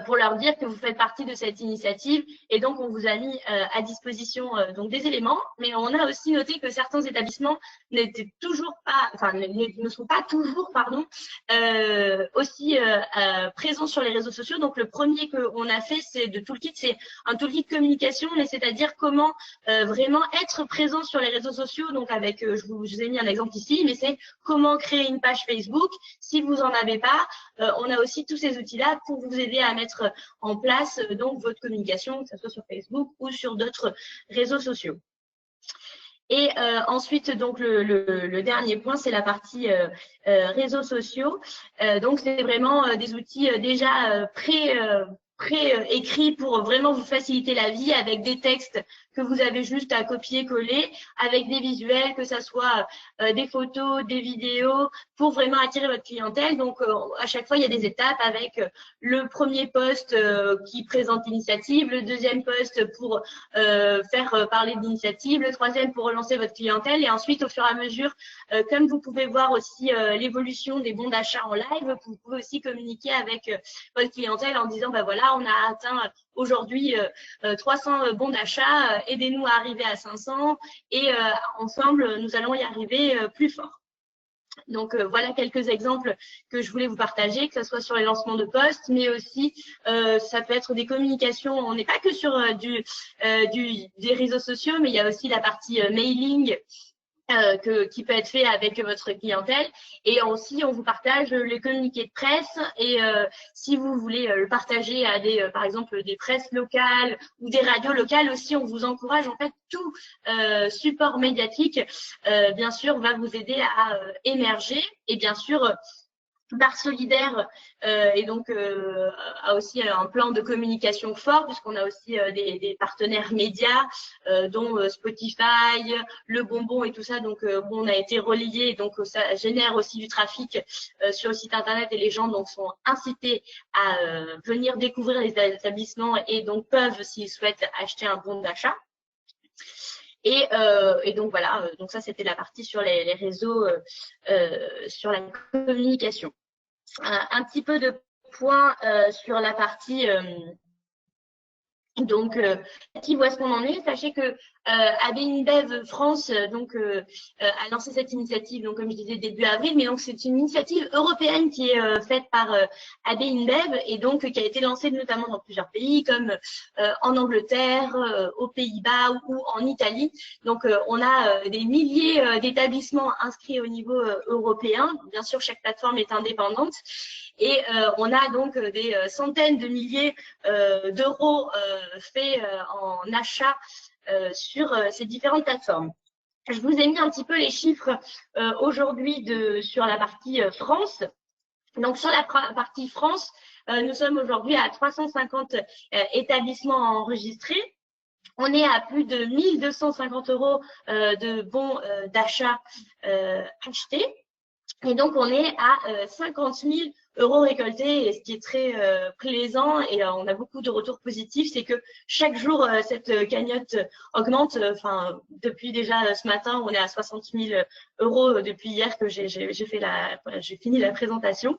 S6: pour leur dire que vous faites partie de cette initiative, et donc on vous a mis à disposition donc des éléments, mais on a aussi noté que certains établissements n'étaient toujours pas, enfin ne sont pas toujours, pardon, aussi présents sur les réseaux sociaux. Donc le premier qu'on a fait, c'est de toolkit, c'est un toolkit de communication, mais c'est-à-dire comment vraiment être présent sur les réseaux sociaux. Donc avec, je vous ai mis un exemple ici, mais c'est comment créer une page Facebook. Si vous en avez pas, on a aussi tous ces outils-là pour vous aider à mettre en place donc votre communication, que ce soit sur Facebook ou sur d'autres réseaux sociaux. Et ensuite, donc le dernier point, c'est la partie réseaux sociaux. Donc, c'est vraiment des outils déjà pré-écrits pour vraiment vous faciliter la vie, avec des textes que vous avez juste à copier-coller, avec des visuels, que ça soit des photos, des vidéos, pour vraiment attirer votre clientèle. Donc, à chaque fois, il y a des étapes avec le premier post qui présente l'initiative, le deuxième post pour faire parler de l'initiative, le troisième pour relancer votre clientèle, et ensuite, au fur et à mesure, comme vous pouvez voir aussi l'évolution des bons d'achat en live, vous pouvez aussi communiquer avec votre clientèle en disant, bah voilà, on a atteint aujourd'hui 300 bons d'achat, aidez-nous à arriver à 500, et ensemble, nous allons y arriver plus fort. Donc, voilà quelques exemples que je voulais vous partager, que ce soit sur les lancements de posts, mais aussi, ça peut être des communications. On n'est pas que sur des réseaux sociaux, mais il y a aussi la partie mailing, qui peut être fait avec votre clientèle, et aussi on vous partage les communiqués de presse, et si vous voulez le partager à des par exemple des presses locales ou des radios locales aussi, on vous encourage. En fait, tout support médiatique bien sûr va vous aider à émerger, et bien sûr Barre Solidaire et donc a aussi un plan de communication fort, puisqu'on a aussi des partenaires médias dont Spotify, Le Bonbon et tout ça. Donc on a été relié, donc ça génère aussi du trafic sur le site internet, et les gens donc sont incités à venir découvrir les établissements, et donc peuvent, s'ils souhaitent, acheter un bon d'achat. Et donc voilà, donc ça c'était la partie sur les réseaux, sur la communication. Un petit peu de points sur la partie donc où est-ce qu'on en est. Sachez que AB InBev France donc a lancé cette initiative, donc comme je disais début avril, mais donc c'est une initiative européenne qui est faite par AB InBev, et donc qui a été lancée notamment dans plusieurs pays comme en Angleterre, aux Pays-Bas ou en Italie. Donc on a des milliers d'établissements inscrits au niveau européen. Bien sûr, chaque plateforme est indépendante, et on a donc des centaines de milliers d'euros faits en achat sur ces différentes plateformes. Je vous ai mis un petit peu les chiffres aujourd'hui sur la partie France. Donc sur la partie France, nous sommes aujourd'hui à 350 établissements enregistrés. On est à plus de 1 250 euros de bons d'achat achetés. Et donc, on est à 50 000 euros récoltés, et ce qui est très plaisant, et on a beaucoup de retours positifs, c'est que chaque jour, cette cagnotte augmente. Enfin, depuis déjà ce matin, on est à 60 000 euros depuis hier que j'ai fini la présentation.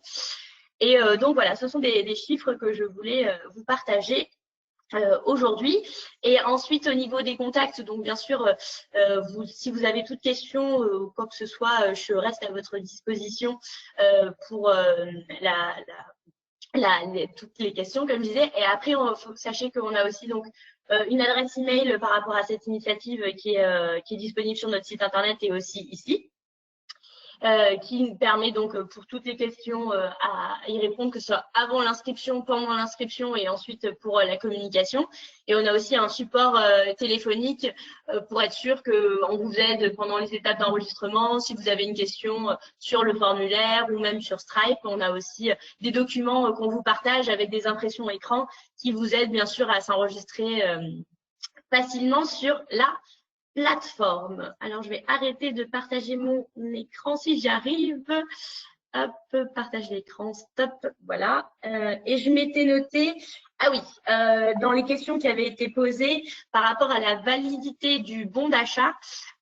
S6: Et donc voilà, ce sont des chiffres que je voulais vous partager aujourd'hui. Et ensuite, au niveau des contacts, donc bien sûr, si vous avez toute question ou quoi que ce soit, je reste à votre disposition pour toutes les questions, comme je disais. Et après, sachez qu'on a aussi donc une adresse email par rapport à cette initiative qui est disponible sur notre site internet et aussi ici. Qui nous permet donc pour toutes les questions à y répondre, que ce soit avant l'inscription, pendant l'inscription et ensuite pour la communication. Et on a aussi un support téléphonique pour être sûr qu'on vous aide pendant les étapes d'enregistrement. Si vous avez une question sur le formulaire ou même sur Stripe, on a aussi des documents qu'on vous partage avec des impressions écran qui vous aident bien sûr à s'enregistrer facilement sur la plateforme. Alors, je vais arrêter de partager mon écran si j'arrive. Hop, partage l'écran, stop, voilà. Et je m'étais noté, ah oui, dans les questions qui avaient été posées par rapport à la validité du bon d'achat.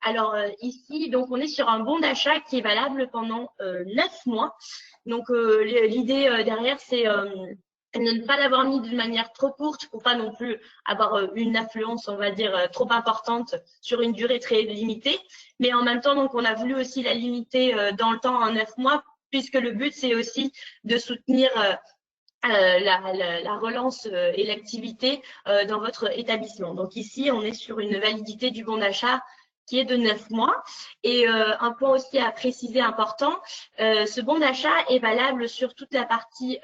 S6: Alors ici, donc on est sur un bon d'achat qui est valable pendant 9 mois. Donc l'idée derrière, c'est ne pas l'avoir mis d'une manière trop courte pour pas non plus avoir une affluence, on va dire, trop importante sur une durée très limitée. Mais en même temps, donc, on a voulu aussi la limiter dans le temps en 9 mois, puisque le but, c'est aussi de soutenir la relance et l'activité dans votre établissement. Donc ici, on est sur une validité du bon d'achat qui est de 9 mois. Et un point aussi à préciser important, ce bon d'achat est valable sur toute la partie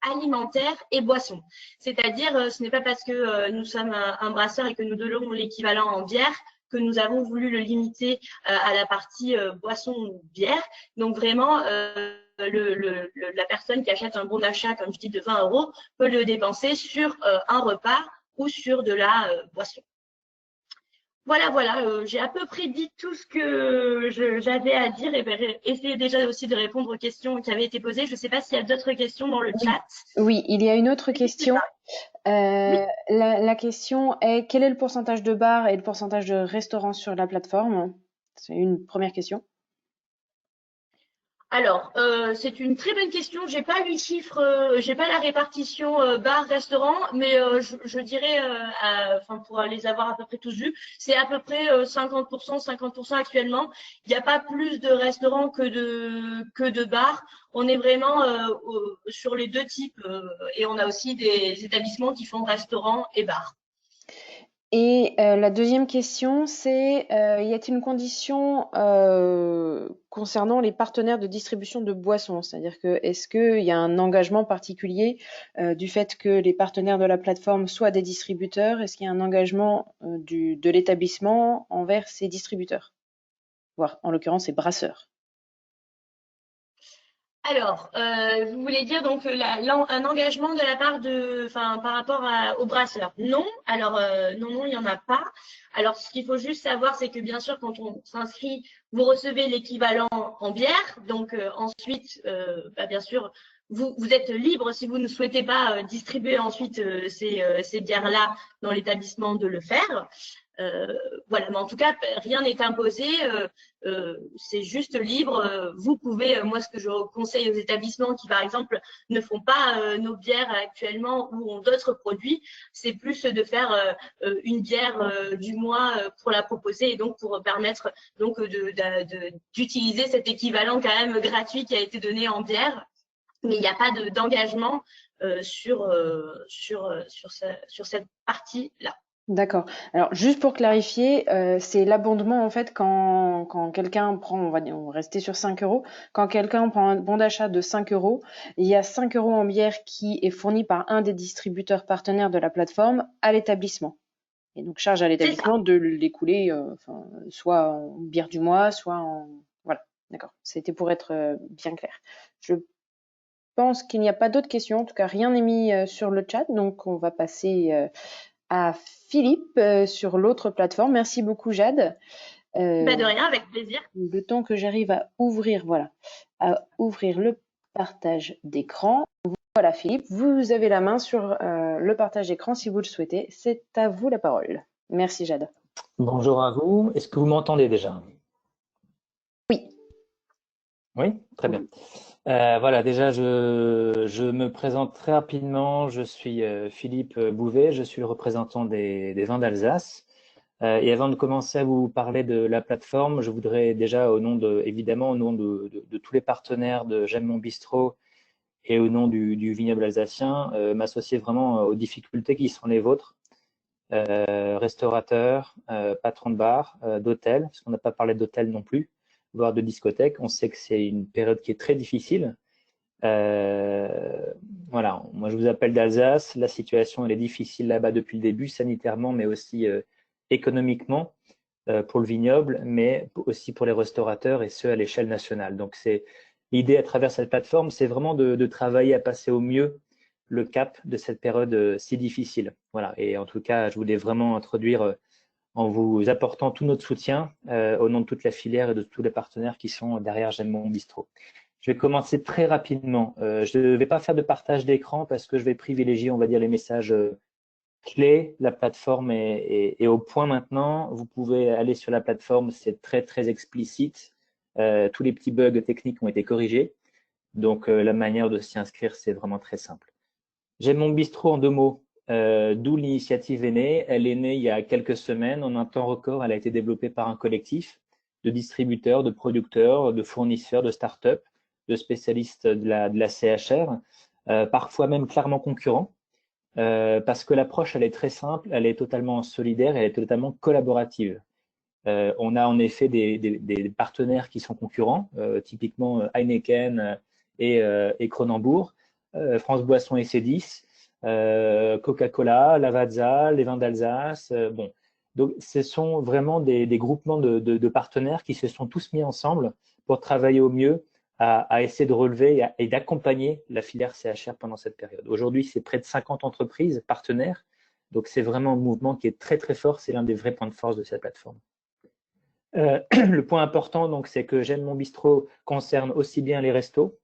S6: alimentaire et boisson. C'est-à-dire, ce n'est pas parce que nous sommes un brasseur et que nous donnons l'équivalent en bière que nous avons voulu le limiter à la partie boisson ou bière. Donc vraiment, la personne qui achète un bon d'achat, comme je dis, de 20 € peut le dépenser sur un repas ou sur de la boisson. Voilà, voilà, j'ai à peu près dit tout ce que j'avais à dire et essayer déjà aussi de répondre aux questions qui avaient été posées. Je ne sais pas s'il y a d'autres questions dans le chat.
S2: Oui, il y a une autre question. La question est, quel est le pourcentage de bars et le pourcentage de restaurants sur la plateforme? C'est une première question.
S6: Alors, c'est une très bonne question. J'ai pas les chiffres, j'ai pas la répartition bar-restaurant, mais je dirais, enfin pour les avoir à peu près tous vus, c'est à peu près 50%, 50% actuellement. Il n'y a pas plus de restaurants que de bars. On est vraiment sur les deux types et on a aussi des établissements qui font restaurant et bar.
S2: Et la deuxième question, c'est y a-t-il une condition concernant les partenaires de distribution de boissons? C'est-à-dire que est-ce qu'il y a un engagement particulier du fait que les partenaires de la plateforme soient des distributeurs? Est-ce qu'il y a un engagement de l'établissement envers ces distributeurs? Voire, en l'occurrence, ces brasseurs.
S6: Alors, vous voulez dire donc un engagement de la part par rapport aux brasseurs? Non. Alors non, il n'y en a pas. Alors, ce qu'il faut juste savoir, c'est que bien sûr, quand on s'inscrit, vous recevez l'équivalent en bière. Donc ensuite, bien sûr, vous êtes libre si vous ne souhaitez pas distribuer ensuite ces bières-là dans l'établissement de le faire. Voilà, mais en tout cas, rien n'est imposé, c'est juste libre. Vous pouvez, moi, ce que je conseille aux établissements qui, par exemple, ne font pas nos bières actuellement ou ont d'autres produits, c'est plus de faire une bière du mois pour la proposer et donc pour permettre donc d'utiliser cet équivalent quand même gratuit qui a été donné en bière. Mais il n'y a pas d'engagement sur cette partie-là.
S2: D'accord. Alors, juste pour clarifier, c'est l'abondement, en fait, quand quelqu'un prend, on va rester sur 5 €, quand quelqu'un prend un bon d'achat de 5 €, il y a 5 € en bière qui est fourni par un des distributeurs partenaires de la plateforme à l'établissement. Et donc, charge à l'établissement de l'écouler, soit en bière du mois, soit en… Voilà, d'accord. C'était pour être bien clair. Je pense qu'il n'y a pas d'autres questions. En tout cas, rien n'est mis sur le chat, donc on va passer… à Philippe sur l'autre plateforme. Merci beaucoup, Jade.
S6: De rien, avec plaisir.
S2: Le temps que j'arrive à ouvrir, à ouvrir le partage d'écran. Voilà, Philippe, vous avez la main sur le partage d'écran si vous le souhaitez. C'est à vous la parole. Merci, Jade.
S7: Bonjour à vous. Est-ce que vous m'entendez déjà?
S2: Oui.
S7: Oui, très bien. Voilà, déjà, je me présente très rapidement. Je suis Philippe Bouvet, je suis le représentant des vins d'Alsace. Et avant de commencer à vous parler de la plateforme, je voudrais déjà, évidemment, au nom de tous les partenaires de J'aime mon bistrot et au nom du vignoble alsacien, m'associer vraiment aux difficultés qui sont les vôtres, restaurateurs, patrons de bar, d'hôtels, parce qu'on n'a pas parlé d'hôtels non plus, voire de discothèques. On sait que c'est une période qui est très difficile. Voilà, moi je vous appelle d'Alsace, la situation elle est difficile là-bas depuis le début, sanitairement, mais aussi économiquement pour le vignoble, mais aussi pour les restaurateurs et ceux à l'échelle nationale. Donc c'est l'idée à travers cette plateforme, c'est vraiment de travailler à passer au mieux le cap de cette période si difficile. Voilà, et en tout cas, je voulais vraiment introduire en vous apportant tout notre soutien au nom de toute la filière et de tous les partenaires qui sont derrière J'aime mon bistrot. Je vais commencer très rapidement. Je ne vais pas faire de partage d'écran parce que je vais privilégier, on va dire, les messages clés. La plateforme est au point maintenant. Vous pouvez aller sur la plateforme, c'est très, très explicite. Tous les petits bugs techniques ont été corrigés. Donc, la manière de s'y inscrire, c'est vraiment très simple. J'aime mon bistrot en 2 mots. D'où l'initiative est née. Elle est née il y a quelques semaines. En un temps record, elle a été développée par un collectif de distributeurs, de producteurs, de fournisseurs, de start-up, de spécialistes de la CHR, parfois même clairement concurrents, parce que l'approche, elle est très simple, elle est totalement solidaire, elle est totalement collaborative. On a en effet des partenaires qui sont concurrents, typiquement Heineken et Kronenbourg, France Boisson et C10, Coca-Cola, Lavazza, les vins d'Alsace. Bon. Donc, ce sont vraiment des groupements de partenaires qui se sont tous mis ensemble pour travailler au mieux à essayer de relever et d'accompagner la filière CHR pendant cette période. Aujourd'hui, c'est près de 50 entreprises partenaires. Donc, c'est vraiment un mouvement qui est très, très fort. C'est l'un des vrais points de force de cette plateforme. Le point important, donc, c'est que J'aime mon bistrot concerne aussi bien les restos,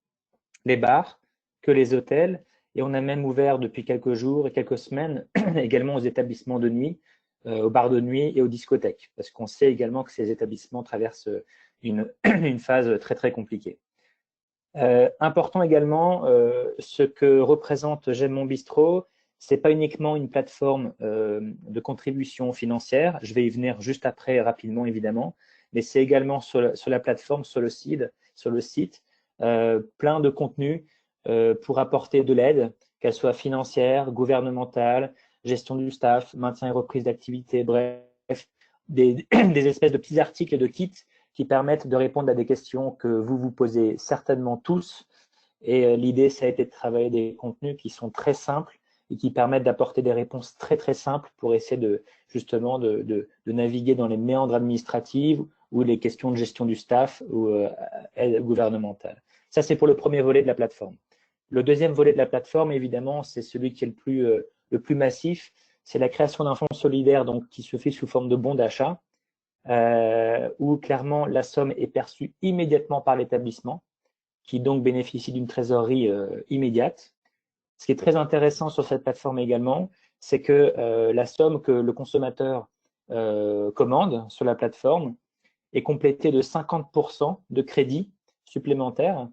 S7: les bars que les hôtels. Et on a même ouvert depuis quelques jours et quelques semaines également aux établissements de nuit, aux bars de nuit et aux discothèques, parce qu'on sait également que ces établissements traversent une phase très, très compliquée. Important également, ce que représente J'aime mon bistrot, c'est pas uniquement une plateforme de contribution financière, je vais y venir juste après rapidement évidemment, mais c'est également sur la plateforme, sur le site, plein de contenus pour apporter de l'aide, qu'elle soit financière, gouvernementale, gestion du staff, maintien et reprise d'activité, bref, des espèces de petits articles et de kits qui permettent de répondre à des questions que vous vous posez certainement tous. Et l'idée, ça a été de travailler des contenus qui sont très simples et qui permettent d'apporter des réponses très, très simples pour essayer justement de naviguer dans les méandres administratives ou les questions de gestion du staff ou aide gouvernementale. Ça, c'est pour le premier volet de la plateforme. Le deuxième volet de la plateforme, évidemment, c'est celui qui est le plus massif. C'est la création d'un fonds solidaire donc, qui se fait sous forme de bons d'achat. Où clairement la somme est perçue immédiatement par l'établissement, qui donc bénéficie d'une trésorerie immédiate. Ce qui est très intéressant sur cette plateforme également, c'est que la somme que le consommateur commande sur la plateforme est complétée de 50% de crédit supplémentaire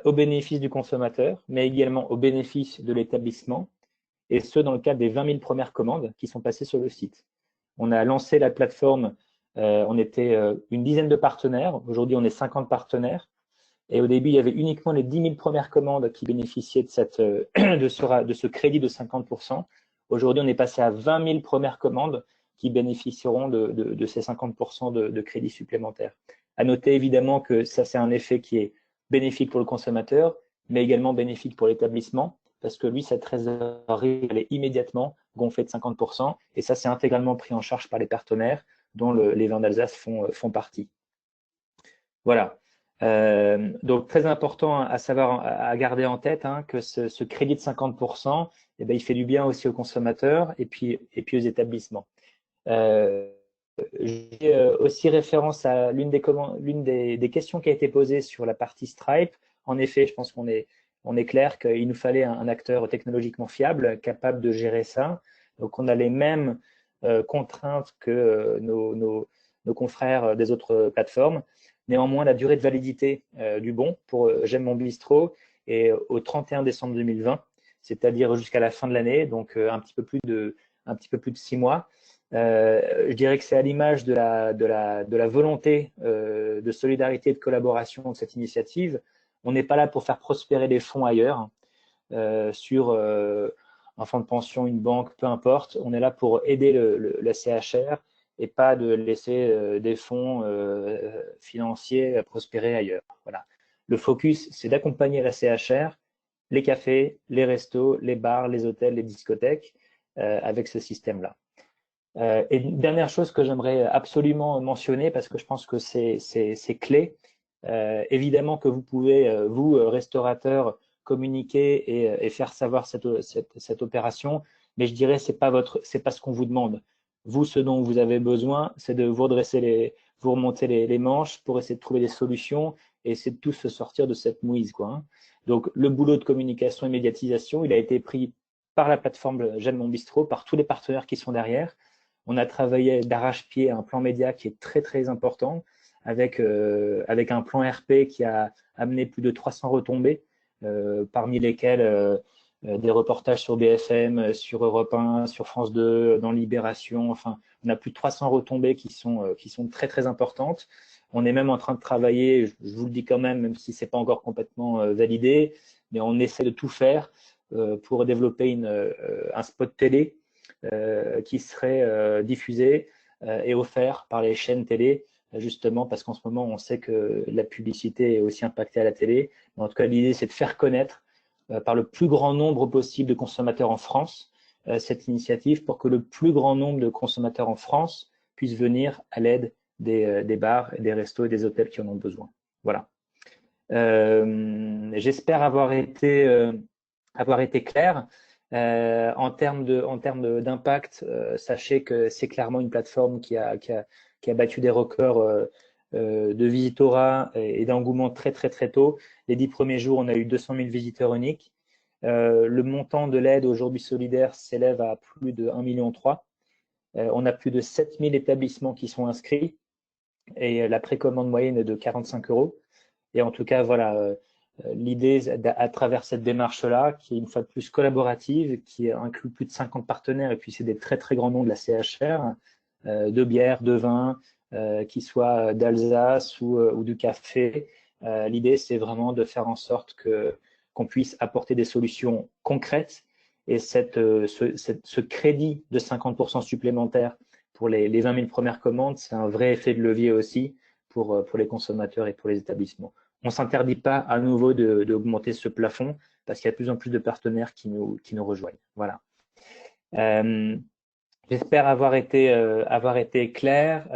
S7: au bénéfice du consommateur, mais également au bénéfice de l'établissement, et ce dans le cadre des 20 000 premières commandes qui sont passées sur le site. On a lancé la plateforme, on était une dizaine de partenaires, aujourd'hui on est 50 partenaires, et au début il y avait uniquement les 10 000 premières commandes qui bénéficiaient de ce crédit de 50%. Aujourd'hui on est passé à 20 000 premières commandes qui bénéficieront de ces 50% de crédit supplémentaire. À noter évidemment que ça c'est un effet qui est bénéfique pour le consommateur, mais également bénéfique pour l'établissement, parce que lui, sa trésorerie, elle est immédiatement gonflée de 50%, et ça, c'est intégralement pris en charge par les partenaires dont les vins d'Alsace font partie. Voilà. Donc, très important à garder en tête que ce crédit de 50%, eh bien, il fait du bien aussi aux consommateurs et puis aux établissements. J'ai aussi référence à l'une des questions qui a été posée sur la partie Stripe. En effet, je pense qu'on est clair qu'il nous fallait un acteur technologiquement fiable, capable de gérer ça. Donc, on a les mêmes contraintes que nos confrères des autres plateformes. Néanmoins, la durée de validité du bon pour J'aime mon bistrot est au 31 décembre 2020, c'est-à-dire jusqu'à la fin de l'année, donc un petit peu plus de 6 mois. Je dirais que c'est à l'image de la volonté de solidarité et de collaboration de cette initiative. On n'est pas là pour faire prospérer les fonds ailleurs, sur un fonds de pension, une banque, peu importe. On est là pour aider la CHR et pas de laisser des fonds financiers prospérer ailleurs. Voilà. Le focus, c'est d'accompagner la CHR, les cafés, les restos, les bars, les hôtels, les discothèques avec ce système-là. Et une dernière chose que j'aimerais absolument mentionner, parce que je pense que c'est clé, évidemment que vous pouvez, vous, restaurateurs, communiquer et faire savoir cette opération, mais je dirais c'est pas ce qu'on vous demande. Vous, ce dont vous avez besoin, c'est de vous remonter les manches pour essayer de trouver des solutions et essayer de tous se sortir de cette mouise, quoi, hein. Donc, le boulot de communication et médiatisation, il a été pris par la plateforme J'aime mon bistrot, par tous les partenaires qui sont derrière. On a travaillé d'arrache-pied un plan média qui est très, très important, avec un plan RP qui a amené plus de 300 retombées, parmi lesquelles des reportages sur BFM, sur Europe 1, sur France 2, dans Libération. Enfin, on a plus de 300 retombées qui sont très, très importantes. On est même en train de travailler, je vous le dis quand même si c'est pas encore complètement validé, mais on essaie de tout faire pour développer un spot télé qui serait diffusé et offert par les chaînes télé, justement parce qu'en ce moment, on sait que la publicité est aussi impactée à la télé. Mais en tout cas, l'idée, c'est de faire connaître par le plus grand nombre possible de consommateurs en France cette initiative pour que le plus grand nombre de consommateurs en France puissent venir à l'aide des bars, des restos et des hôtels qui en ont besoin. Voilà. J'espère avoir été clair. En termes d'impact, sachez que c'est clairement une plateforme qui a battu des records de visitorat et d'engouement très, très, très tôt. Les 10 premiers jours, on a eu 200 000 visiteurs uniques. Le montant de l'aide aujourd'hui solidaire s'élève à plus de 1,3 million. On a plus de 7 000 établissements qui sont inscrits et la précommande moyenne est de 45 €. Et en tout cas, voilà, l'idée à travers cette démarche-là, qui est une fois de plus collaborative, qui inclut plus de 50 partenaires, et puis c'est des très très grands noms de la CHR, de bière, de vin, qui soient d'Alsace ou du café. L'idée, c'est vraiment de faire en sorte qu'on puisse apporter des solutions concrètes, et ce crédit de 50% supplémentaire pour les 20 000 premières commandes, c'est un vrai effet de levier aussi pour les consommateurs et pour les établissements. On ne s'interdit pas à nouveau d'augmenter ce plafond parce qu'il y a de plus en plus de partenaires qui nous rejoignent. Voilà. J'espère avoir été clair.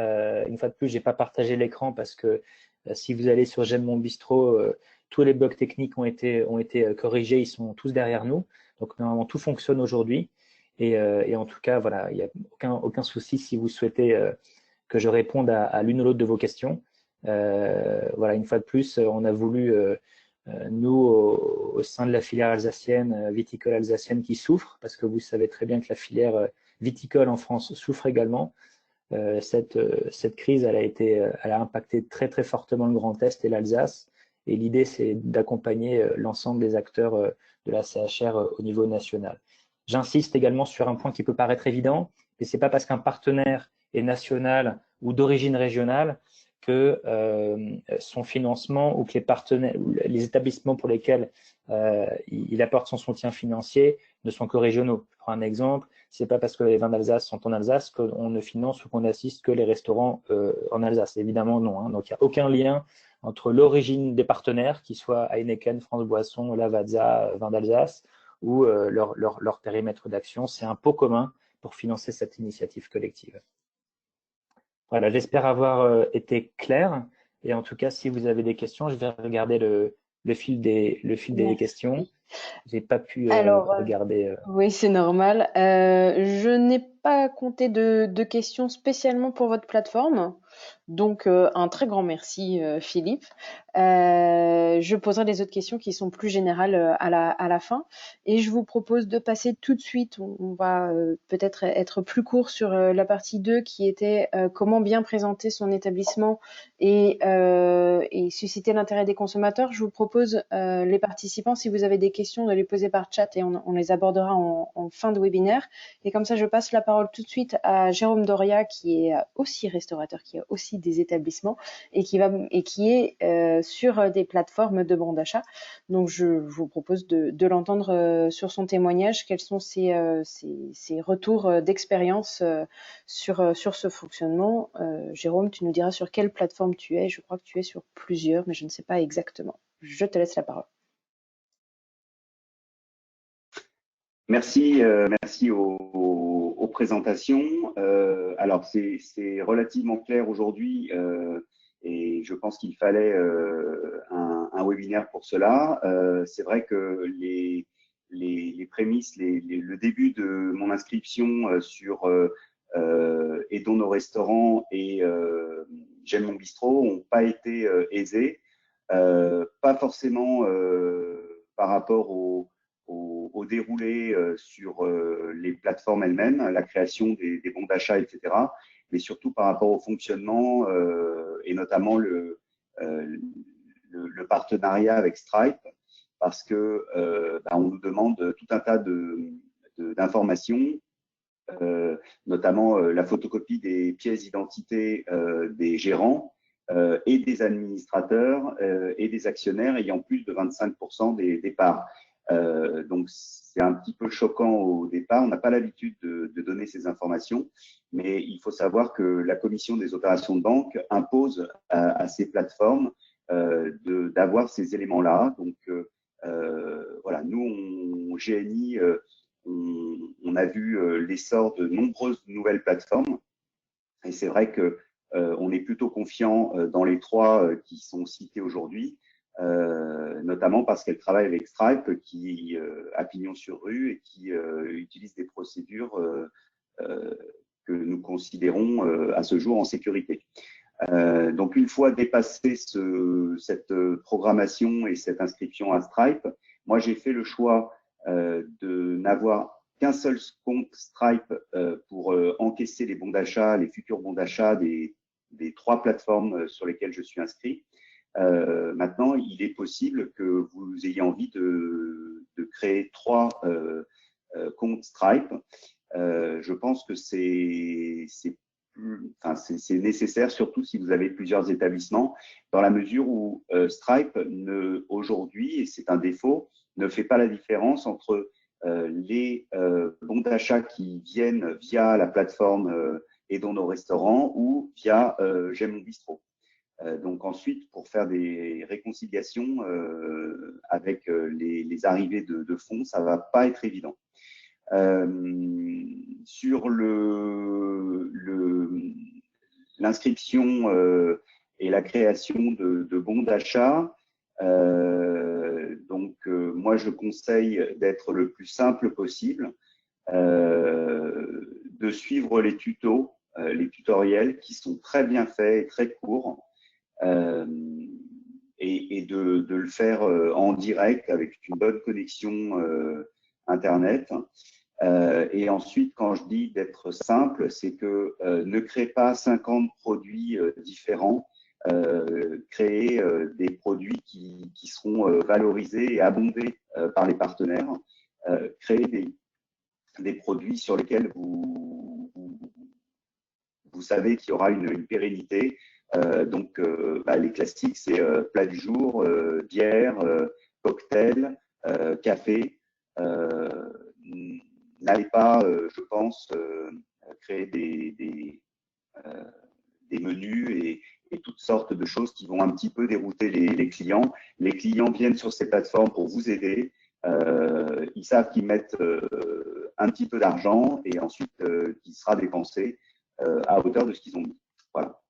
S7: Une fois de plus, j'ai pas partagé l'écran parce que si vous allez sur J'aime mon bistrot, tous les bugs techniques ont été corrigés, ils sont tous derrière nous. Donc normalement tout fonctionne aujourd'hui. Et en tout cas, voilà, il n'y a aucun souci si vous souhaitez que je réponde à l'une ou l'autre de vos questions. Voilà, une fois de plus, on a voulu, nous, au sein de la filière alsacienne, viticole alsacienne qui souffre, parce que vous savez très bien que la filière viticole en France souffre également. Cette crise, elle a impacté très très fortement le Grand Est et l'Alsace. Et l'idée, c'est d'accompagner l'ensemble des acteurs de la CHR au niveau national. J'insiste également sur un point qui peut paraître évident, mais c'est pas parce qu'un partenaire est national ou d'origine régionale que son financement ou que les partenaires, ou les établissements pour lesquels il apporte son soutien financier ne sont que régionaux. Je prends un exemple, c'est pas parce que les vins d'Alsace sont en Alsace qu'on ne finance ou qu'on assiste que les restaurants en Alsace. Évidemment non, hein. Donc il n'y a aucun lien entre l'origine des partenaires, qui soient Heineken, France Boisson, Lavazza, Vins d'Alsace, ou leur périmètre d'action. C'est un pot commun pour financer cette initiative collective. Voilà, j'espère avoir été clair. Et en tout cas, si vous avez des questions, je vais regarder le fil des questions. J'ai pas pu regarder.
S2: Oui, c'est normal. Je n'ai pas compté de questions spécialement pour votre plateforme. Donc, un très grand merci, Philippe. Je poserai les autres questions qui sont plus générales à la fin. Et je vous propose de passer tout de suite, on va peut-être être plus court sur la partie 2 qui était comment bien présenter son établissement et susciter l'intérêt des consommateurs. Je vous propose, les participants, si vous avez des questions, de les poser par chat et on les abordera en fin de webinaire. Et comme ça, je passe la parole tout de suite à Jérôme Doria, qui est aussi restaurateur, qui a aussi des établissements et qui est sur des plateformes de bons d'achat. Donc, je vous propose de l'entendre sur son témoignage. Quels sont ses retours d'expérience sur ce fonctionnement? Jérôme, tu nous diras sur quelle plateforme tu es. Je crois que tu es sur plusieurs, mais je ne sais pas exactement. Je te laisse la parole.
S1: Merci, merci aux présentations. Alors, c'est relativement clair aujourd'hui et je pense qu'il fallait un webinaire pour cela. C'est vrai que les prémices, le début de mon inscription sur Aidons nos restaurants et J'aime mon bistrot n'ont pas été aisés, pas forcément par rapport au déroulé sur les plateformes elles-mêmes, la création des bons d'achat, etc., mais surtout par rapport au fonctionnement et notamment le partenariat avec Stripe, parce que on nous demande tout un tas d'informations, notamment la photocopie des pièces d'identité des gérants et des administrateurs et des actionnaires ayant plus de 25% des parts. Donc, c'est un petit peu choquant au départ. On n'a pas l'habitude de donner ces informations, mais il faut savoir que la commission des opérations de banque impose à ces plateformes d'avoir ces éléments-là. Donc, voilà, nous, au GNI, on a vu l'essor de nombreuses nouvelles plateformes. Et c'est vrai que on est plutôt confiant dans les trois qui sont cités aujourd'hui. Notamment parce qu'elle travaille avec Stripe qui a pignon sur rue et qui utilise des procédures que nous considérons à ce jour en sécurité. Donc une fois dépassé cette programmation et cette inscription à Stripe, moi j'ai fait le choix de n'avoir qu'un seul compte Stripe pour encaisser les bons d'achat, les futurs bons d'achat des trois plateformes sur lesquelles je suis inscrit. Maintenant, il est possible que vous ayez envie de créer trois comptes Stripe. Je pense que c'est nécessaire, surtout si vous avez plusieurs établissements, dans la mesure où Stripe, aujourd'hui, et c'est un défaut, ne fait pas la différence entre les bons d'achat qui viennent via la plateforme Aidons nos restaurants ou via J'aime mon bistrot. Donc ensuite, pour faire des réconciliations avec les arrivées de fonds, ça va pas être évident. Sur l'inscription et la création de bons d'achat, moi je conseille d'être le plus simple possible, de suivre les tutos, les tutoriels qui sont très bien faits et très courts. Et de le faire en direct avec une bonne connexion Internet. Et ensuite, quand je dis d'être simple, c'est que ne créez pas 50 produits différents, créez des produits qui seront valorisés et abondés par les partenaires, créez des produits sur lesquels vous savez qu'il y aura une pérennité. Les classiques, c'est plat du jour, bière, cocktail, café. N'allez pas, je pense, créer des menus et toutes sortes de choses qui vont un petit peu dérouter les clients. Les clients viennent sur ces plateformes pour vous aider. Ils savent qu'ils mettent un petit peu d'argent et ensuite qui sera dépensé à hauteur de ce qu'ils ont mis. Voilà.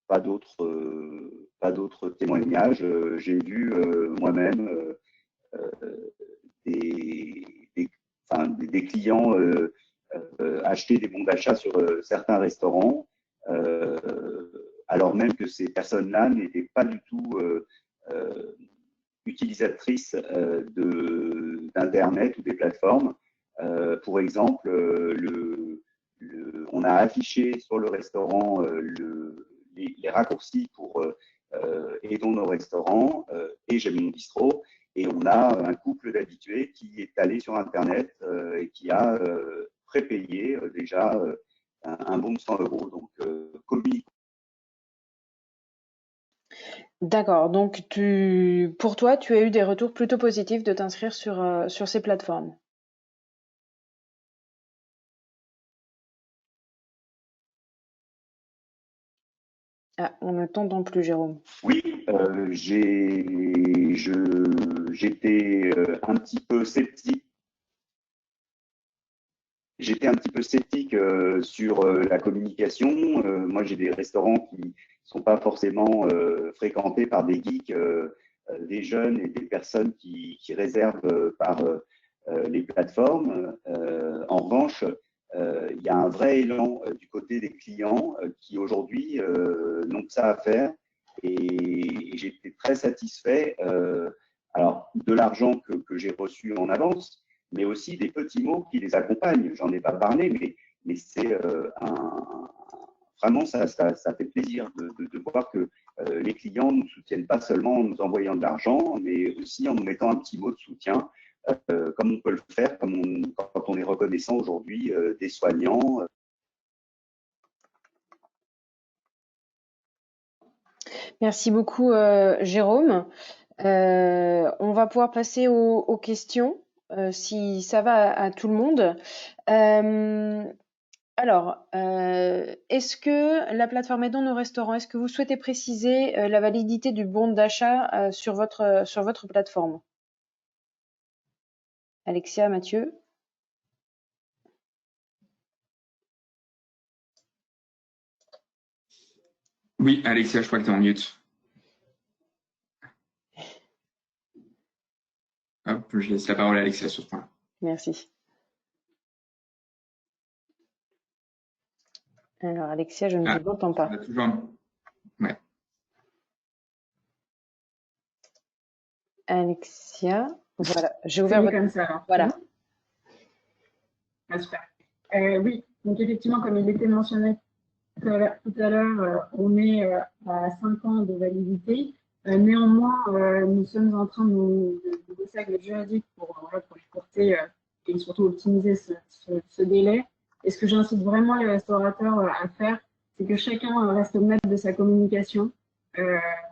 S1: Pas d'autres témoignages. J'ai vu moi-même des clients acheter des bons d'achat sur certains restaurants alors même que ces personnes-là n'étaient pas du tout utilisatrices d'Internet ou des plateformes. Pour exemple, on a affiché sur le restaurant les raccourcis pour Aidons nos restaurants et J'aime mon bistrot. Et on a un couple d'habitués qui est allé sur Internet et qui a prépayé déjà un bon de 100 €. Donc, communique.
S2: D'accord. Donc, pour toi, tu as eu des retours plutôt positifs de t'inscrire sur ces plateformes. Ah, on ne t'entend plus, Jérôme.
S1: Oui, j'étais un petit peu sceptique. J'étais un petit peu sceptique sur la communication. Moi, j'ai des restaurants qui ne sont pas forcément fréquentés par des geeks, des jeunes et des personnes qui réservent par les plateformes. En revanche, il y a un vrai élan du côté des clients qui aujourd'hui n'ont que ça à faire. Et j'étais très satisfait alors, de l'argent que j'ai reçu en avance, mais aussi des petits mots qui les accompagnent. J'en ai pas parlé, mais c'est vraiment ça fait plaisir de voir que les clients nous soutiennent pas seulement en nous envoyant de l'argent, mais aussi en nous mettant un petit mot de soutien, comme on peut le faire quand on est reconnaissant aujourd'hui des soignants.
S2: Merci beaucoup, Jérôme. On va pouvoir passer aux questions, si ça va à tout le monde. Alors, est-ce que la plateforme Aidons nos restaurants, est-ce que vous souhaitez préciser la validité du bon d'achat sur votre plateforme? Alexia, Mathieu?
S4: Oui, Alexia, je crois que tu es en mute. Hop, je laisse la parole à Alexia sur ce point-là.
S2: Merci. Alors, Alexia, je ne vous entends pas.
S4: On a toujours... Ouais.
S2: Alexia, voilà, j'ai ouvert votre...
S3: comme ça, alors.
S2: Voilà.
S3: Ah, super. Oui, donc effectivement, comme il était mentionné tout à l'heure, on est à 5 ans de validité. Néanmoins, nous sommes en train de bosser avec le juridique pour écourter et surtout optimiser ce délai. Et ce que j'incite vraiment les restaurateurs à faire, c'est que chacun reste maître de sa communication.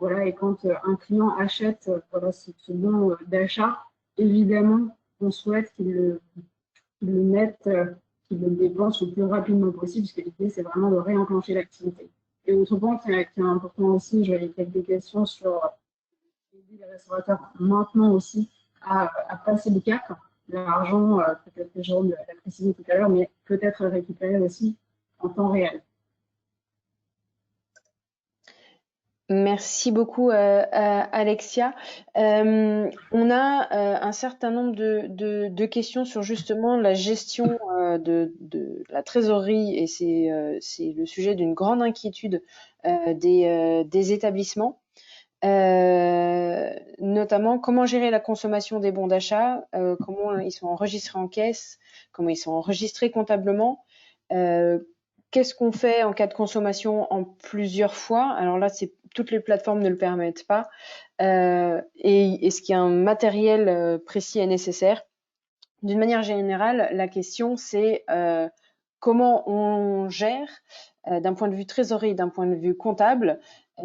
S3: Voilà, et quand un client achète voilà, ce bon d'achat, évidemment, on souhaite qu'il le mette, qu'il le dépense le plus rapidement possible, puisque l'idée, c'est vraiment de réenclencher l'activité. Et autre point qui est important aussi, j'avais quelques questions sur les restaurateurs maintenant aussi à passer le cap. L'argent, peut-être que Jérôme l'a précisé tout à l'heure, mais peut-être récupérer aussi en temps réel.
S2: Merci beaucoup, Alexia. On a un certain nombre de questions sur justement la gestion de la trésorerie, et c'est le sujet d'une grande inquiétude des établissements. Notamment comment gérer la consommation des bons d'achat, comment ils sont enregistrés en caisse, comment ils sont enregistrés comptablement, qu'est-ce qu'on fait en cas de consommation en plusieurs fois. Alors là, toutes les plateformes ne le permettent pas. Et est-ce qu'il y a un matériel précis et nécessaire? D'une manière générale, la question c'est comment on gère d'un point de vue trésorerie, d'un point de vue comptable,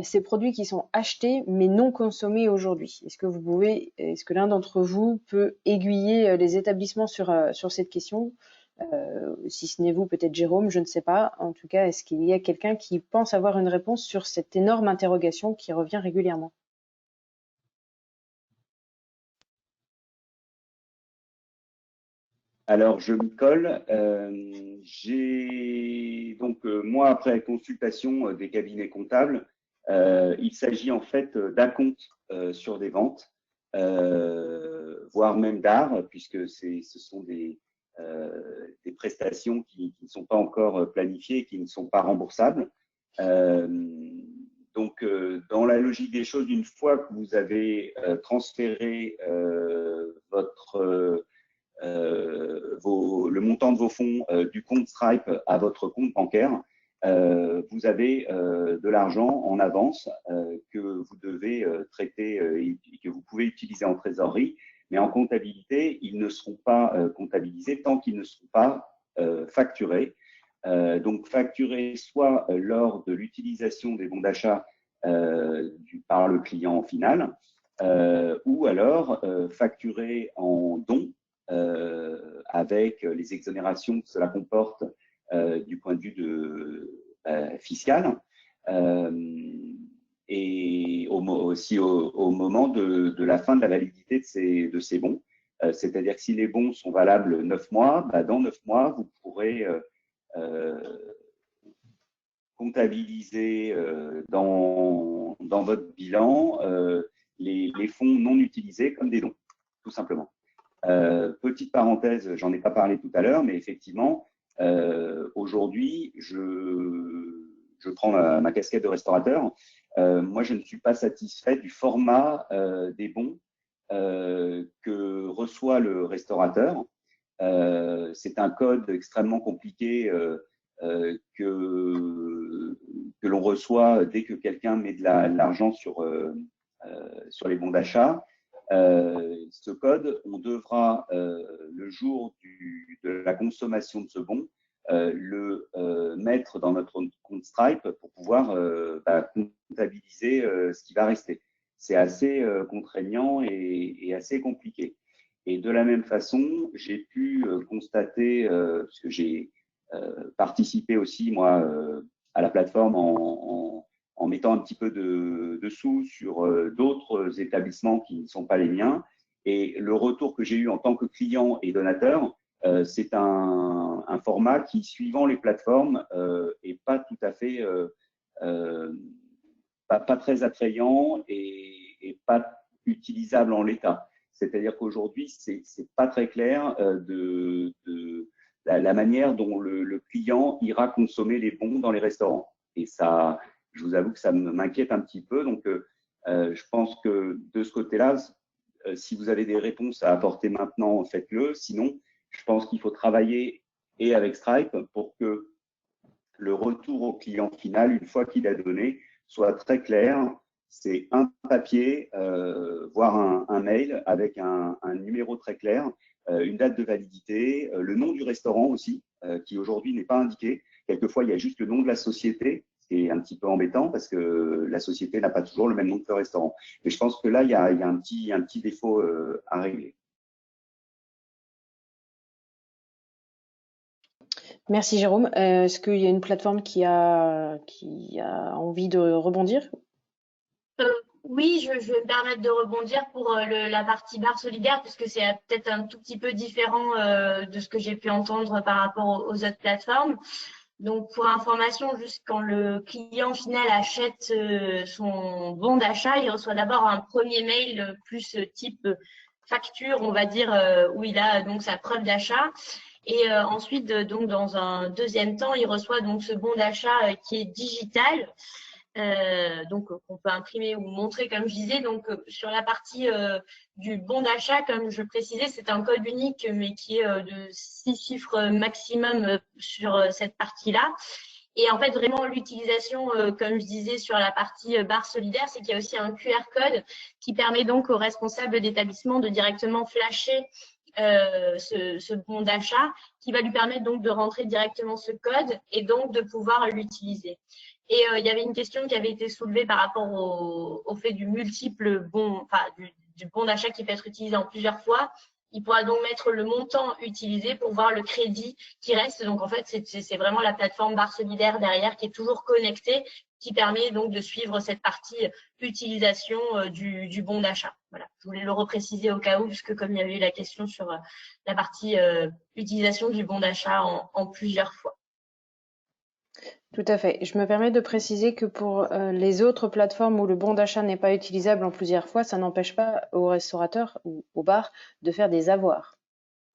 S2: ces produits qui sont achetés mais non consommés aujourd'hui. Est-ce que l'un d'entre vous peut aiguiller les établissements sur cette question? Si ce n'est vous, peut-être Jérôme, je ne sais pas. En tout cas, est-ce qu'il y a quelqu'un qui pense avoir une réponse sur cette énorme interrogation qui revient régulièrement?
S1: Alors, je m'y colle. Donc, moi, après consultation des cabinets comptables, il s'agit en fait d'acompte sur des ventes, voire même d'art, puisque ce sont des prestations qui ne sont pas encore planifiées et qui ne sont pas remboursables. Donc, dans la logique des choses, une fois que vous avez transféré le montant de vos fonds du compte Stripe à votre compte bancaire, vous avez de l'argent en avance que vous devez traiter et que vous pouvez utiliser en trésorerie, mais en comptabilité, ils ne seront pas comptabilisés tant qu'ils ne seront pas facturés. Donc, facturés soit lors de l'utilisation des bons d'achat par le client final, ou alors facturés en dons avec les exonérations que cela comporte du point de vue fiscal, et aussi au moment de la fin de la validité de ces bons. C'est-à-dire que si les bons sont valables 9 mois, dans 9 mois, vous pourrez comptabiliser dans votre bilan les fonds non utilisés comme des dons, tout simplement. Petite parenthèse, j'en ai pas parlé tout à l'heure, mais effectivement, aujourd'hui, je prends ma casquette de restaurateur. Moi, je ne suis pas satisfait du format des bons que reçoit le restaurateur. C'est un code extrêmement compliqué que l'on reçoit dès que quelqu'un met de l'argent sur les bons d'achat. Ce code, on devra, le jour de la consommation de ce bon, le mettre dans notre compte Stripe pour pouvoir comptabiliser ce qui va rester. C'est assez contraignant et assez compliqué. Et de la même façon, j'ai pu constater, parce que j'ai participé aussi, moi, à la plateforme en mettant un petit peu de sous sur d'autres établissements qui ne sont pas les miens. Et le retour que j'ai eu en tant que client et donateur, c'est un format qui, suivant les plateformes, est pas tout à fait, pas très attrayant et pas utilisable en l'état. C'est-à-dire qu'aujourd'hui, c'est pas très clair de la manière dont le client ira consommer les bons dans les restaurants. Et ça, je vous avoue que ça m'inquiète un petit peu. Donc, je pense que de ce côté-là, si vous avez des réponses à apporter maintenant, faites-le. Sinon, je pense qu'il faut travailler et avec Stripe pour que le retour au client final, une fois qu'il a donné, soit très clair. C'est un papier, voire un mail avec un numéro très clair, une date de validité, le nom du restaurant aussi, qui aujourd'hui n'est pas indiqué. Quelquefois, il y a juste le nom de la société, c'est un petit peu embêtant parce que la société n'a pas toujours le même nom que le restaurant. Mais je pense que là, il y a un petit défaut à régler.
S2: Merci Jérôme. Est-ce qu'il y a une plateforme qui a envie de rebondir?
S6: Oui, je vais me permettre de rebondir pour la partie barre solidaire, puisque c'est peut-être un tout petit peu différent de ce que j'ai pu entendre par rapport aux autres plateformes. Donc, pour information, juste quand le client final achète son bon d'achat, il reçoit d'abord un premier mail plus type facture, on va dire, où il a donc sa preuve d'achat. Et ensuite, donc dans un deuxième temps, il reçoit donc ce bon d'achat qui est digital. Donc qu'on peut imprimer ou montrer, comme je disais. Donc sur la partie du bon d'achat, comme je précisais, c'est un code unique mais qui est de 6 chiffres maximum sur cette partie-là. Et en fait, vraiment, l'utilisation, comme je disais, sur la partie barre solidaire, c'est qu'il y a aussi un QR code qui permet donc aux responsables d'établissement de directement flasher ce bon d'achat, qui va lui permettre donc de rentrer directement ce code et donc de pouvoir l'utiliser. Et il y avait une question qui avait été soulevée par rapport au fait du multiple bon, enfin du bon d'achat qui peut être utilisé en plusieurs fois. Il pourra donc mettre le montant utilisé pour voir le crédit qui reste. Donc en fait, c'est vraiment la plateforme barre solidaire derrière qui est toujours connectée, qui permet donc de suivre cette partie utilisation du bon d'achat. Voilà, je voulais le repréciser au cas où, puisque comme il y avait eu la question sur la partie utilisation du bon d'achat en plusieurs fois.
S2: Tout à fait. Je me permets de préciser que pour les autres plateformes où le bon d'achat n'est pas utilisable en plusieurs fois, ça n'empêche pas aux restaurateurs ou aux bars de faire des avoirs.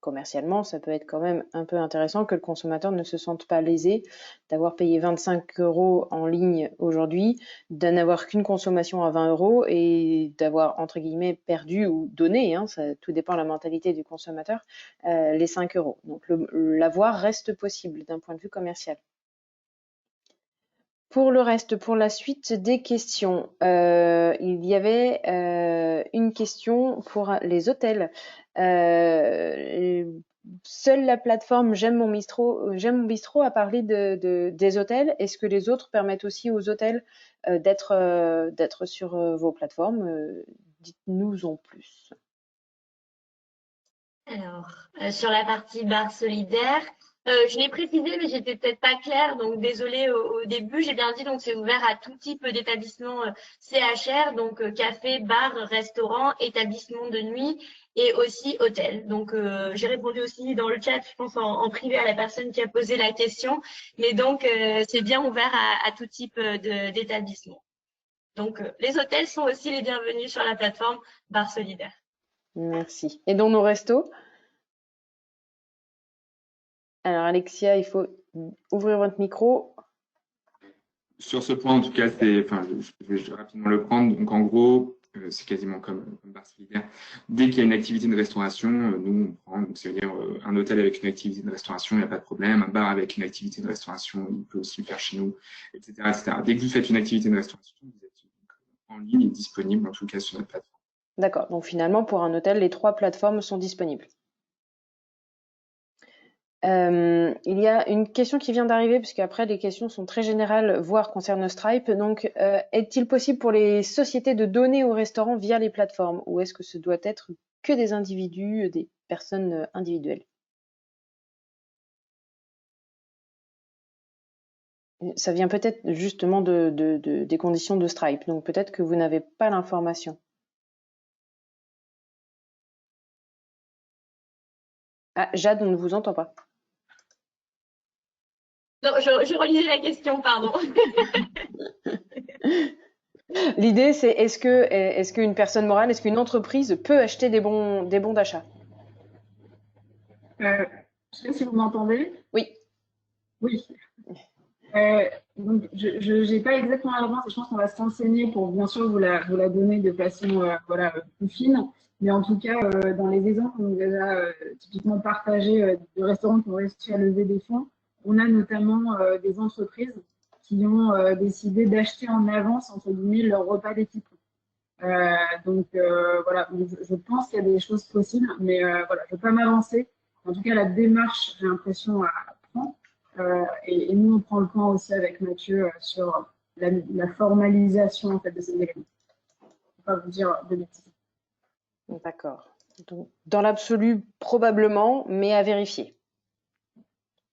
S2: commercialement, ça peut être quand même un peu intéressant que le consommateur ne se sente pas lésé d'avoir payé 25 € en ligne aujourd'hui, d'en n'avoir qu'une consommation à 20 € et d'avoir, entre guillemets, perdu ou donné, hein, ça, tout dépend de la mentalité du consommateur, les 5 €. Donc l'avoir reste possible d'un point de vue commercial. Pour le reste, pour la suite des questions, il y avait une question pour les hôtels. Seule la plateforme J'aime mon bistrot a parlé des hôtels. Est-ce que les autres permettent aussi aux hôtels d'être sur vos plateformes? Dites-nous en plus.
S6: Alors, sur la partie bar solidaire, je l'ai précisé, mais j'étais peut-être pas claire, donc désolée au début. J'ai bien dit, donc c'est ouvert à tout type d'établissement CHR, donc café, bar, restaurant, établissement de nuit et aussi hôtel. Donc j'ai répondu aussi dans le chat, je pense en privé à la personne qui a posé la question, mais donc c'est bien ouvert à tout type d'établissement. Donc les hôtels sont aussi les bienvenus sur la plateforme bar solidaire.
S2: Merci. Et dans nos restos? Alors Alexia, il faut ouvrir votre micro.
S4: Sur ce point, en tout cas, je vais rapidement le prendre. Donc en gros, c'est quasiment comme bar solidaire. Dès qu'il y a une activité de restauration, nous on prend. Donc c'est-à-dire un hôtel avec une activité de restauration, il n'y a pas de problème. Un bar avec une activité de restauration, il peut aussi le faire chez nous, etc., etc. Dès que vous faites une activité de restauration, vous êtes en ligne et disponible, en tout cas sur notre plateforme.
S2: D'accord. Donc finalement, pour un hôtel, les 3 plateformes sont disponibles. Il y a une question qui vient d'arriver, puisque après les questions sont très générales, voire concernent Stripe. Donc, est-il possible pour les sociétés de donner aux restaurants via les plateformes, ou est-ce que ce doit être que des individus, des personnes individuelles? Ça vient peut-être justement des conditions de Stripe, donc peut-être que vous n'avez pas l'information. Ah, Jade, on ne vous entend pas.
S6: Non, je relisais la question, pardon.
S2: L'idée, c'est est-ce qu'une personne morale, est-ce qu'une entreprise peut acheter des bons d'achat?
S3: Je ne sais pas si vous m'entendez.
S2: Oui.
S3: Oui. Donc, je n'ai pas exactement la réponse et je pense qu'on va se renseigner pour bien sûr vous la donner de façon plus fine. Mais en tout cas, dans les exemples qu'on nous a typiquement partagés de restaurants qui ont réussi à lever des fonds, on a notamment des entreprises qui ont décidé d'acheter en avance, entre guillemets, leur repas d'équipe. Donc voilà, je pense qu'il y a des choses possibles, mais voilà, je ne veux pas m'avancer. En tout cas, la démarche, j'ai l'impression, prend. Et nous, on prend le point aussi avec Mathieu sur la formalisation en fait, de ces éléments. Je ne vais pas vous dire de bêtises.
S2: D'accord. Donc, dans l'absolu, probablement, mais à vérifier.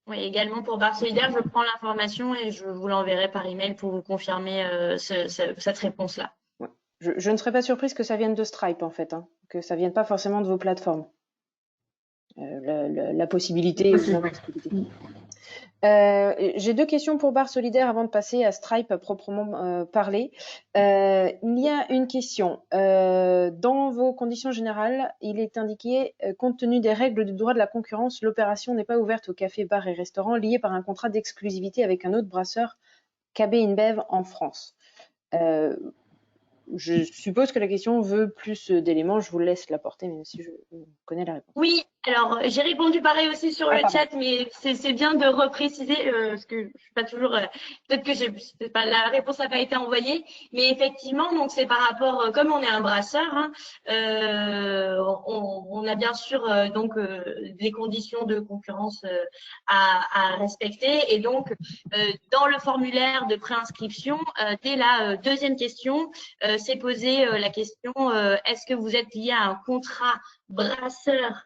S6: Oui, également pour Bar Solidaire, je prends l'information et je vous l'enverrai par email pour vous confirmer cette réponse-là.
S2: Ouais. Je ne serais pas surprise que ça vienne de Stripe, en fait, hein, que ça ne vienne pas forcément de vos plateformes. La possibilité. J'ai 2 questions pour Bar Solidaire avant de passer à Stripe à proprement parler. Il y a une question. Dans vos conditions générales, il est indiqué compte tenu des règles du droit de la concurrence, l'opération n'est pas ouverte aux cafés, bars et restaurants liés par un contrat d'exclusivité avec un autre brasseur KB InBev en France. Je suppose que la question veut plus d'éléments. Je vous laisse l'apporter, même si je connais la réponse.
S6: Oui, alors j'ai répondu pareil aussi sur le chat, mais c'est bien de repréciser, parce que je suis pas toujours, peut-être que la réponse n'a pas été envoyée, mais effectivement, donc c'est par rapport, comme on est un brasseur, hein, on a bien sûr donc des conditions de concurrence à respecter, et donc dans le formulaire de préinscription, dès la deuxième question, c'est posé la question est-ce que vous êtes lié à un contrat brasseur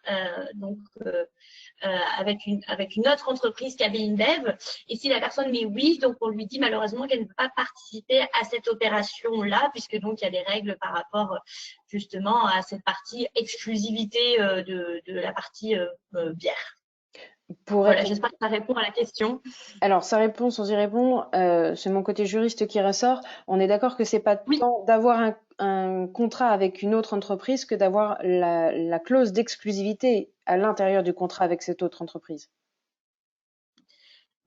S6: avec une autre entreprise KB InBev, et si la personne met oui, donc on lui dit malheureusement qu'elle ne peut pas participer à cette opération-là, puisque donc il y a des règles par rapport justement à cette partie exclusivité de la partie bière. Voilà, j'espère que ça répond à la question.
S2: Alors, ça répond sans y répondre. C'est mon côté juriste qui ressort. On est d'accord que c'est pas tant d'avoir un contrat avec une autre entreprise que d'avoir la clause d'exclusivité à l'intérieur du contrat avec cette autre entreprise.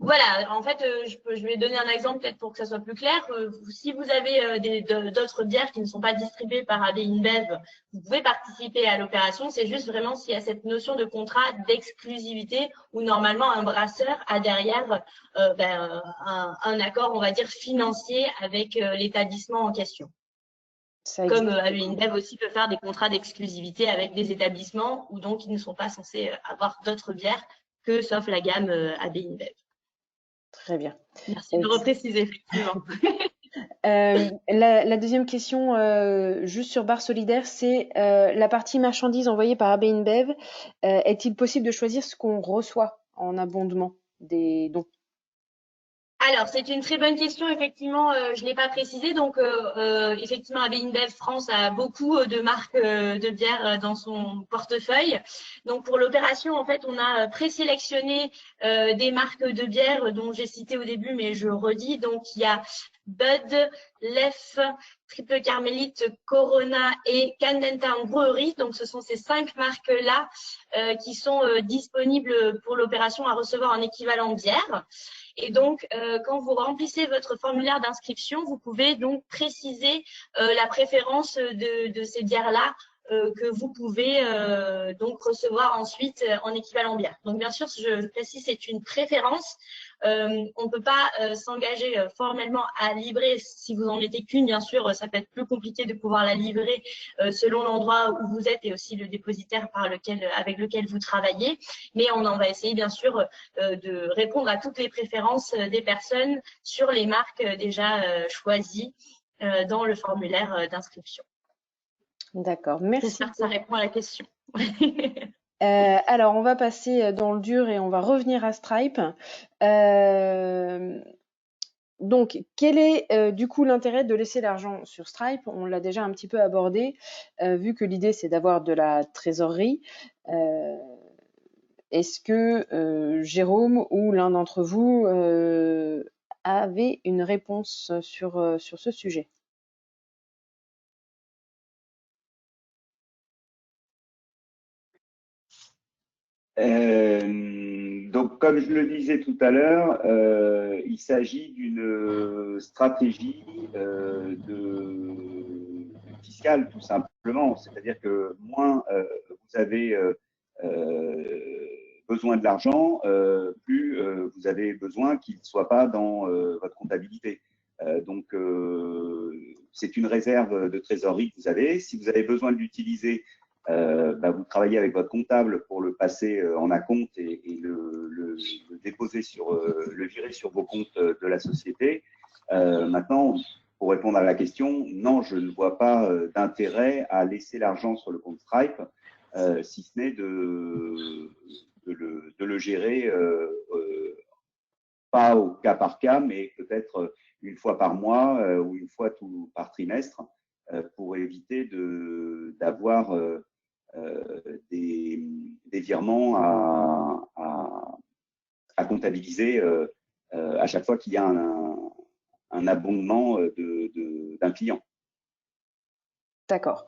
S6: Voilà, en fait, je vais donner un exemple peut-être pour que ça soit plus clair. Si vous avez d'autres bières qui ne sont pas distribuées par AB InBev, vous pouvez participer à l'opération. C'est juste vraiment s'il y a cette notion de contrat d'exclusivité où normalement un brasseur a derrière un accord, on va dire, financier avec l'établissement en question. Comme AB InBev aussi peut faire des contrats d'exclusivité avec des établissements où donc ils ne sont pas censés avoir d'autres bières que sauf la gamme AB InBev.
S2: Très bien.
S6: Merci de repréciser, effectivement.
S2: La deuxième question, juste sur Bar Solidaire, c'est la partie marchandises envoyée par AB InBev. Est-il possible de choisir ce qu'on reçoit en abondement des dons?
S6: Alors, c'est une très bonne question. Effectivement, je ne l'ai pas précisé. Donc, effectivement, AB InBev France a beaucoup de marques de bière dans son portefeuille. Donc, pour l'opération, en fait, on a présélectionné des marques de bière dont j'ai cité au début, mais je redis. Donc, il y a Bud, Lef, Triple Carmélite, Corona et Camden Town Brewery. Donc, ce sont ces 5 marques-là qui sont disponibles pour l'opération à recevoir en équivalent bière. Et donc, quand vous remplissez votre formulaire d'inscription, vous pouvez donc préciser la préférence de ces bières-là que vous pouvez donc recevoir ensuite en équivalent bière. Donc, bien sûr, je précise, c'est une préférence. On ne peut pas s'engager formellement à livrer. Si vous en mettez qu'une, bien sûr, ça peut être plus compliqué de pouvoir la livrer selon l'endroit où vous êtes et aussi le dépositaire avec lequel vous travaillez. Mais on en va essayer, bien sûr, de répondre à toutes les préférences des personnes sur les marques déjà choisies dans le formulaire d'inscription.
S2: D'accord, merci.
S6: J'espère que ça répond à la question.
S2: Alors, on va passer dans le dur et on va revenir à Stripe. Donc, quel est du coup l'intérêt de laisser l'argent sur Stripe? On l'a déjà un petit peu abordé, vu que l'idée c'est d'avoir de la trésorerie. Est-ce que Jérôme ou l'un d'entre vous avait une réponse sur ce sujet?
S1: Donc, comme je le disais tout à l'heure, il s'agit d'une stratégie fiscale, tout simplement. C'est-à-dire que moins vous avez besoin de l'argent, plus vous avez besoin qu'il ne soit pas dans votre comptabilité. Donc, c'est une réserve de trésorerie que vous avez. Si vous avez besoin de l'utiliser, vous travaillez avec votre comptable pour le passer en acompte et le déposer le virer sur vos comptes de la société. Maintenant, pour répondre à la question, non, je ne vois pas d'intérêt à laisser l'argent sur le compte Stripe, si ce n'est de le gérer pas au cas par cas, mais peut-être une fois par mois ou une fois par trimestre, pour éviter d'avoir des virements à comptabiliser à chaque fois qu'il y a un abondement d'un client.
S2: D'accord.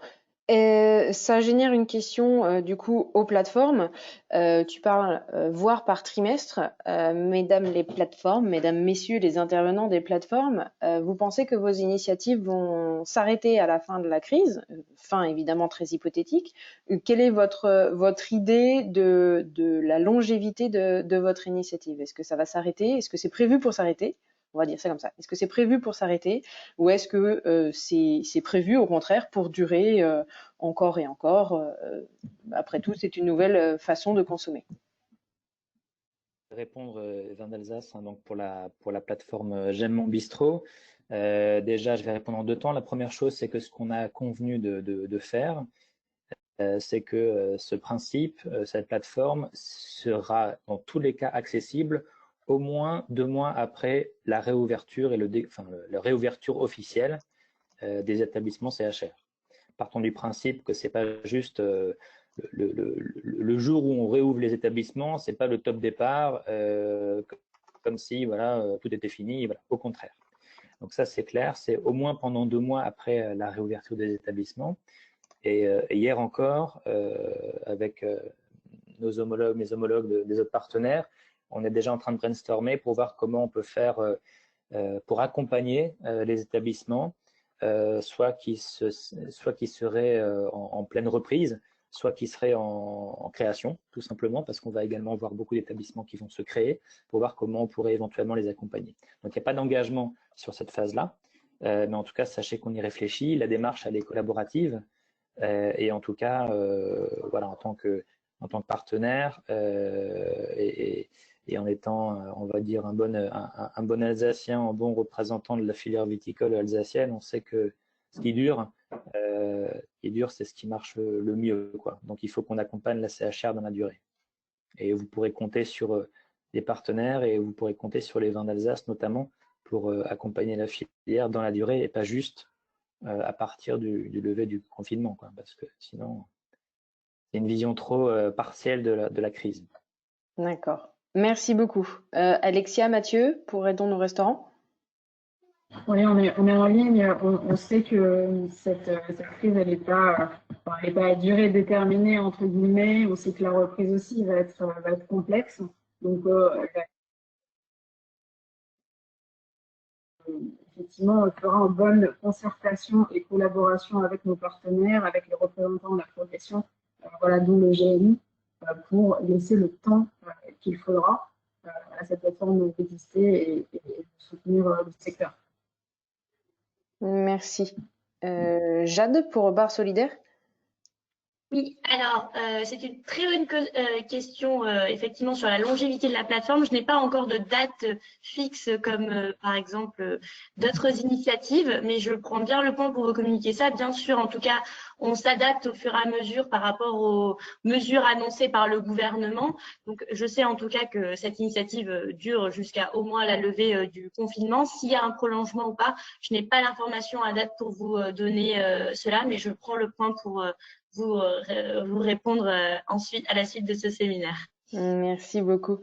S2: Ça génère une question du coup aux plateformes. Tu parles voire par trimestre. Mesdames les plateformes, mesdames, messieurs les intervenants des plateformes, vous pensez que vos initiatives vont s'arrêter à la fin de la crise? Fin évidemment très hypothétique. Quelle est votre idée de la longévité de votre initiative? Est-ce que ça va s'arrêter? Est-ce que c'est prévu pour s'arrêter? On va dire ça comme ça. Est-ce que c'est prévu pour s'arrêter ou est-ce que c'est prévu au contraire pour durer encore et encore? Après tout, c'est une nouvelle façon de consommer.
S7: Répondre vin d'Alsace, hein, donc pour la plateforme J'aime mon bistrot. Déjà, je vais répondre en 2 temps. La première chose, c'est que ce qu'on a convenu de faire, c'est que ce principe, cette plateforme sera dans tous les cas accessible au moins 2 mois après la réouverture et la réouverture officielle des établissements CHR. Partons du principe que c'est pas juste le le jour où on réouvre les établissements, c'est pas le top départ, comme si voilà, tout était fini. Voilà. Au contraire. Donc ça, c'est clair. C'est au moins pendant 2 mois après la réouverture des établissements. Et hier encore, avec mes homologues des autres partenaires, on est déjà en train de brainstormer pour voir comment on peut faire pour accompagner les établissements, soit qui seraient en pleine reprise, soit qui seraient en création, tout simplement, parce qu'on va également voir beaucoup d'établissements qui vont se créer pour voir comment on pourrait éventuellement les accompagner. Donc, il n'y a pas d'engagement sur cette phase-là, mais en tout cas, sachez qu'on y réfléchit. La démarche, elle est collaborative, et en tout cas, voilà, en tant que partenaire et en étant, on va dire, un bon Alsacien, un bon représentant de la filière viticole alsacienne, on sait que ce qui dure, c'est ce qui marche le mieux, quoi. Donc, il faut qu'on accompagne la CHR dans la durée. Et vous pourrez compter sur des partenaires et vous pourrez compter sur les vins d'Alsace, notamment, pour accompagner la filière dans la durée et pas juste à partir du lever du confinement, quoi, parce que sinon, c'est une vision trop partielle de la crise.
S2: D'accord. Merci beaucoup. Alexia, Mathieu, pour Aidons nos restaurants.
S3: Oui, on est en ligne. On sait que cette crise, elle n'est pas à durée déterminée, entre guillemets. On sait que la reprise aussi va être complexe. Donc, effectivement, on fera en bonne concertation et collaboration avec nos partenaires, avec les représentants de la profession, voilà, dont le GMI, pour laisser le temps qu'il faudra à cette plateforme d'exister et de soutenir le secteur.
S2: Merci. Jade, pour Bar Solidaire.
S6: Oui, alors c'est une très bonne question effectivement sur la longévité de la plateforme. Je n'ai pas encore de date fixe comme par exemple d'autres initiatives, mais je prends bien le point pour vous communiquer ça. Bien sûr, en tout cas, on s'adapte au fur et à mesure par rapport aux mesures annoncées par le gouvernement. Donc, je sais en tout cas que cette initiative dure jusqu'à au moins la levée du confinement. S'il y a un prolongement ou pas, je n'ai pas l'information à date pour vous donner cela, mais je prends le point pour vous répondre ensuite à la suite de ce séminaire.
S2: Merci beaucoup.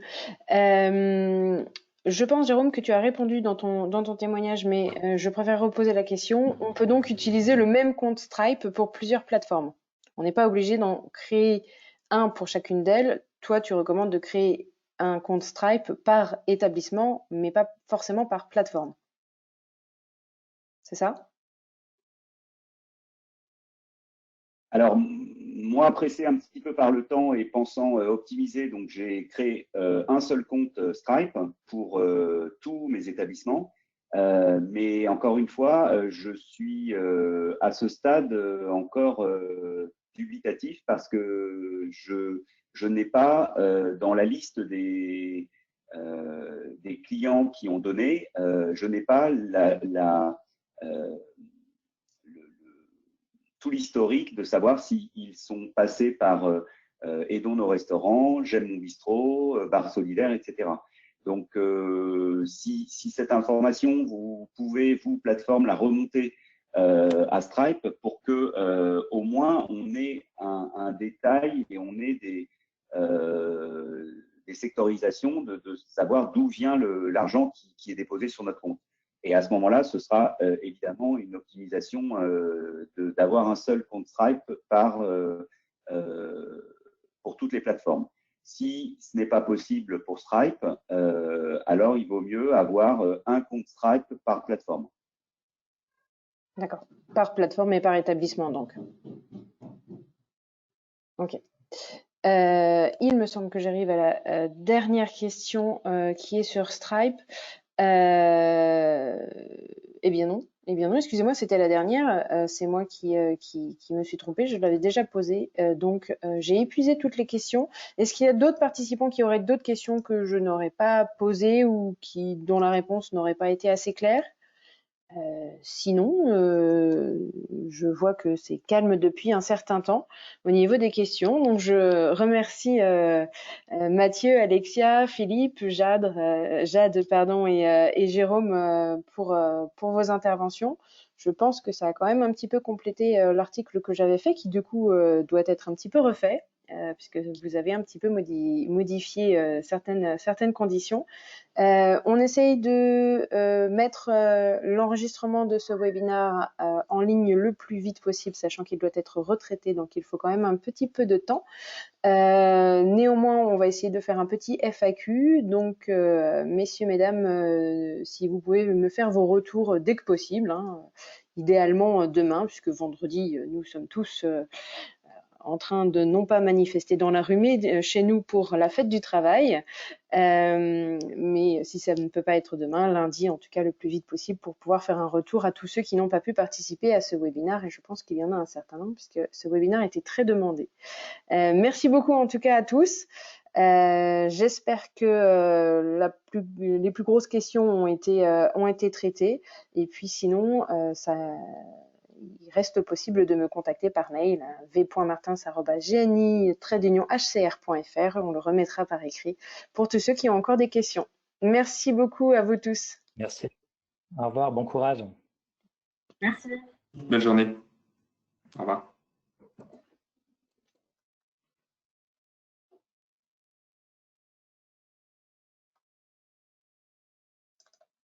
S2: Je pense, Jérôme, que tu as répondu dans ton témoignage, mais je préfère reposer la question. On peut donc utiliser le même compte Stripe pour plusieurs plateformes. On n'est pas obligé d'en créer un pour chacune d'elles. Toi, tu recommandes de créer un compte Stripe par établissement, mais pas forcément par plateforme. C'est ça ?
S1: Alors, moi, pressé un petit peu par le temps et pensant optimiser, donc j'ai créé un seul compte Stripe pour tous mes établissements. Mais encore une fois, je suis à ce stade encore dubitatif parce que je n'ai pas dans la liste des clients qui ont donné, je n'ai pas tout l'historique de savoir s'ils sont passés par Aidons nos restaurants, J'aime mon bistrot, Bar Solidaire, etc. Donc, si cette information, vous pouvez, vous, plateforme, la remonter à Stripe pour que au moins on ait un détail et on ait des sectorisations de savoir d'où vient l'argent qui est déposé sur notre compte. Et à ce moment-là, ce sera évidemment une optimisation d'avoir un seul compte Stripe pour toutes les plateformes. Si ce n'est pas possible pour Stripe, alors il vaut mieux avoir un compte Stripe par plateforme.
S2: D'accord. Par plateforme et par établissement, donc. Ok. Il me semble que j'arrive à la dernière question qui est sur Stripe. Eh bien non, excusez-moi, c'était la dernière. C'est moi qui me suis trompée. Je l'avais déjà posée. Donc, j'ai épuisé toutes les questions. Est-ce qu'il y a d'autres participants qui auraient d'autres questions que je n'aurais pas posées ou dont la réponse n'aurait pas été assez claire ? Sinon, je vois que c'est calme depuis un certain temps au niveau des questions. Donc, je remercie Mathieu, Alexia, Philippe, Jade, et Jérôme pour vos interventions. je pense que ça a quand même un petit peu complété l'article que j'avais fait, qui du coup doit être un petit peu refait, puisque vous avez un petit peu modifié certaines conditions. On essaye de mettre l'enregistrement de ce webinaire en ligne le plus vite possible, sachant qu'il doit être retraité, donc il faut quand même un petit peu de temps. Néanmoins, on va essayer de faire un petit FAQ. Donc, messieurs, mesdames, si vous pouvez me faire vos retours dès que possible, hein, idéalement demain, puisque vendredi, nous sommes tous en train de non pas manifester dans la rue, mais chez nous pour la fête du travail. Mais si ça ne peut pas être demain, lundi, en tout cas le plus vite possible, pour pouvoir faire un retour à tous ceux qui n'ont pas pu participer à ce webinaire. Et je pense qu'il y en a un certain nombre, puisque ce webinaire était très demandé. Merci beaucoup en tout cas à tous. J'espère que les plus grosses questions ont été traitées. Et puis sinon, il reste possible de me contacter par mail v.martins@gni-hcr.fr. On le remettra par écrit pour tous ceux qui ont encore des questions. Merci beaucoup à vous tous.
S7: Merci. Au revoir, bon courage.
S6: Merci.
S4: Bonne journée. Au revoir.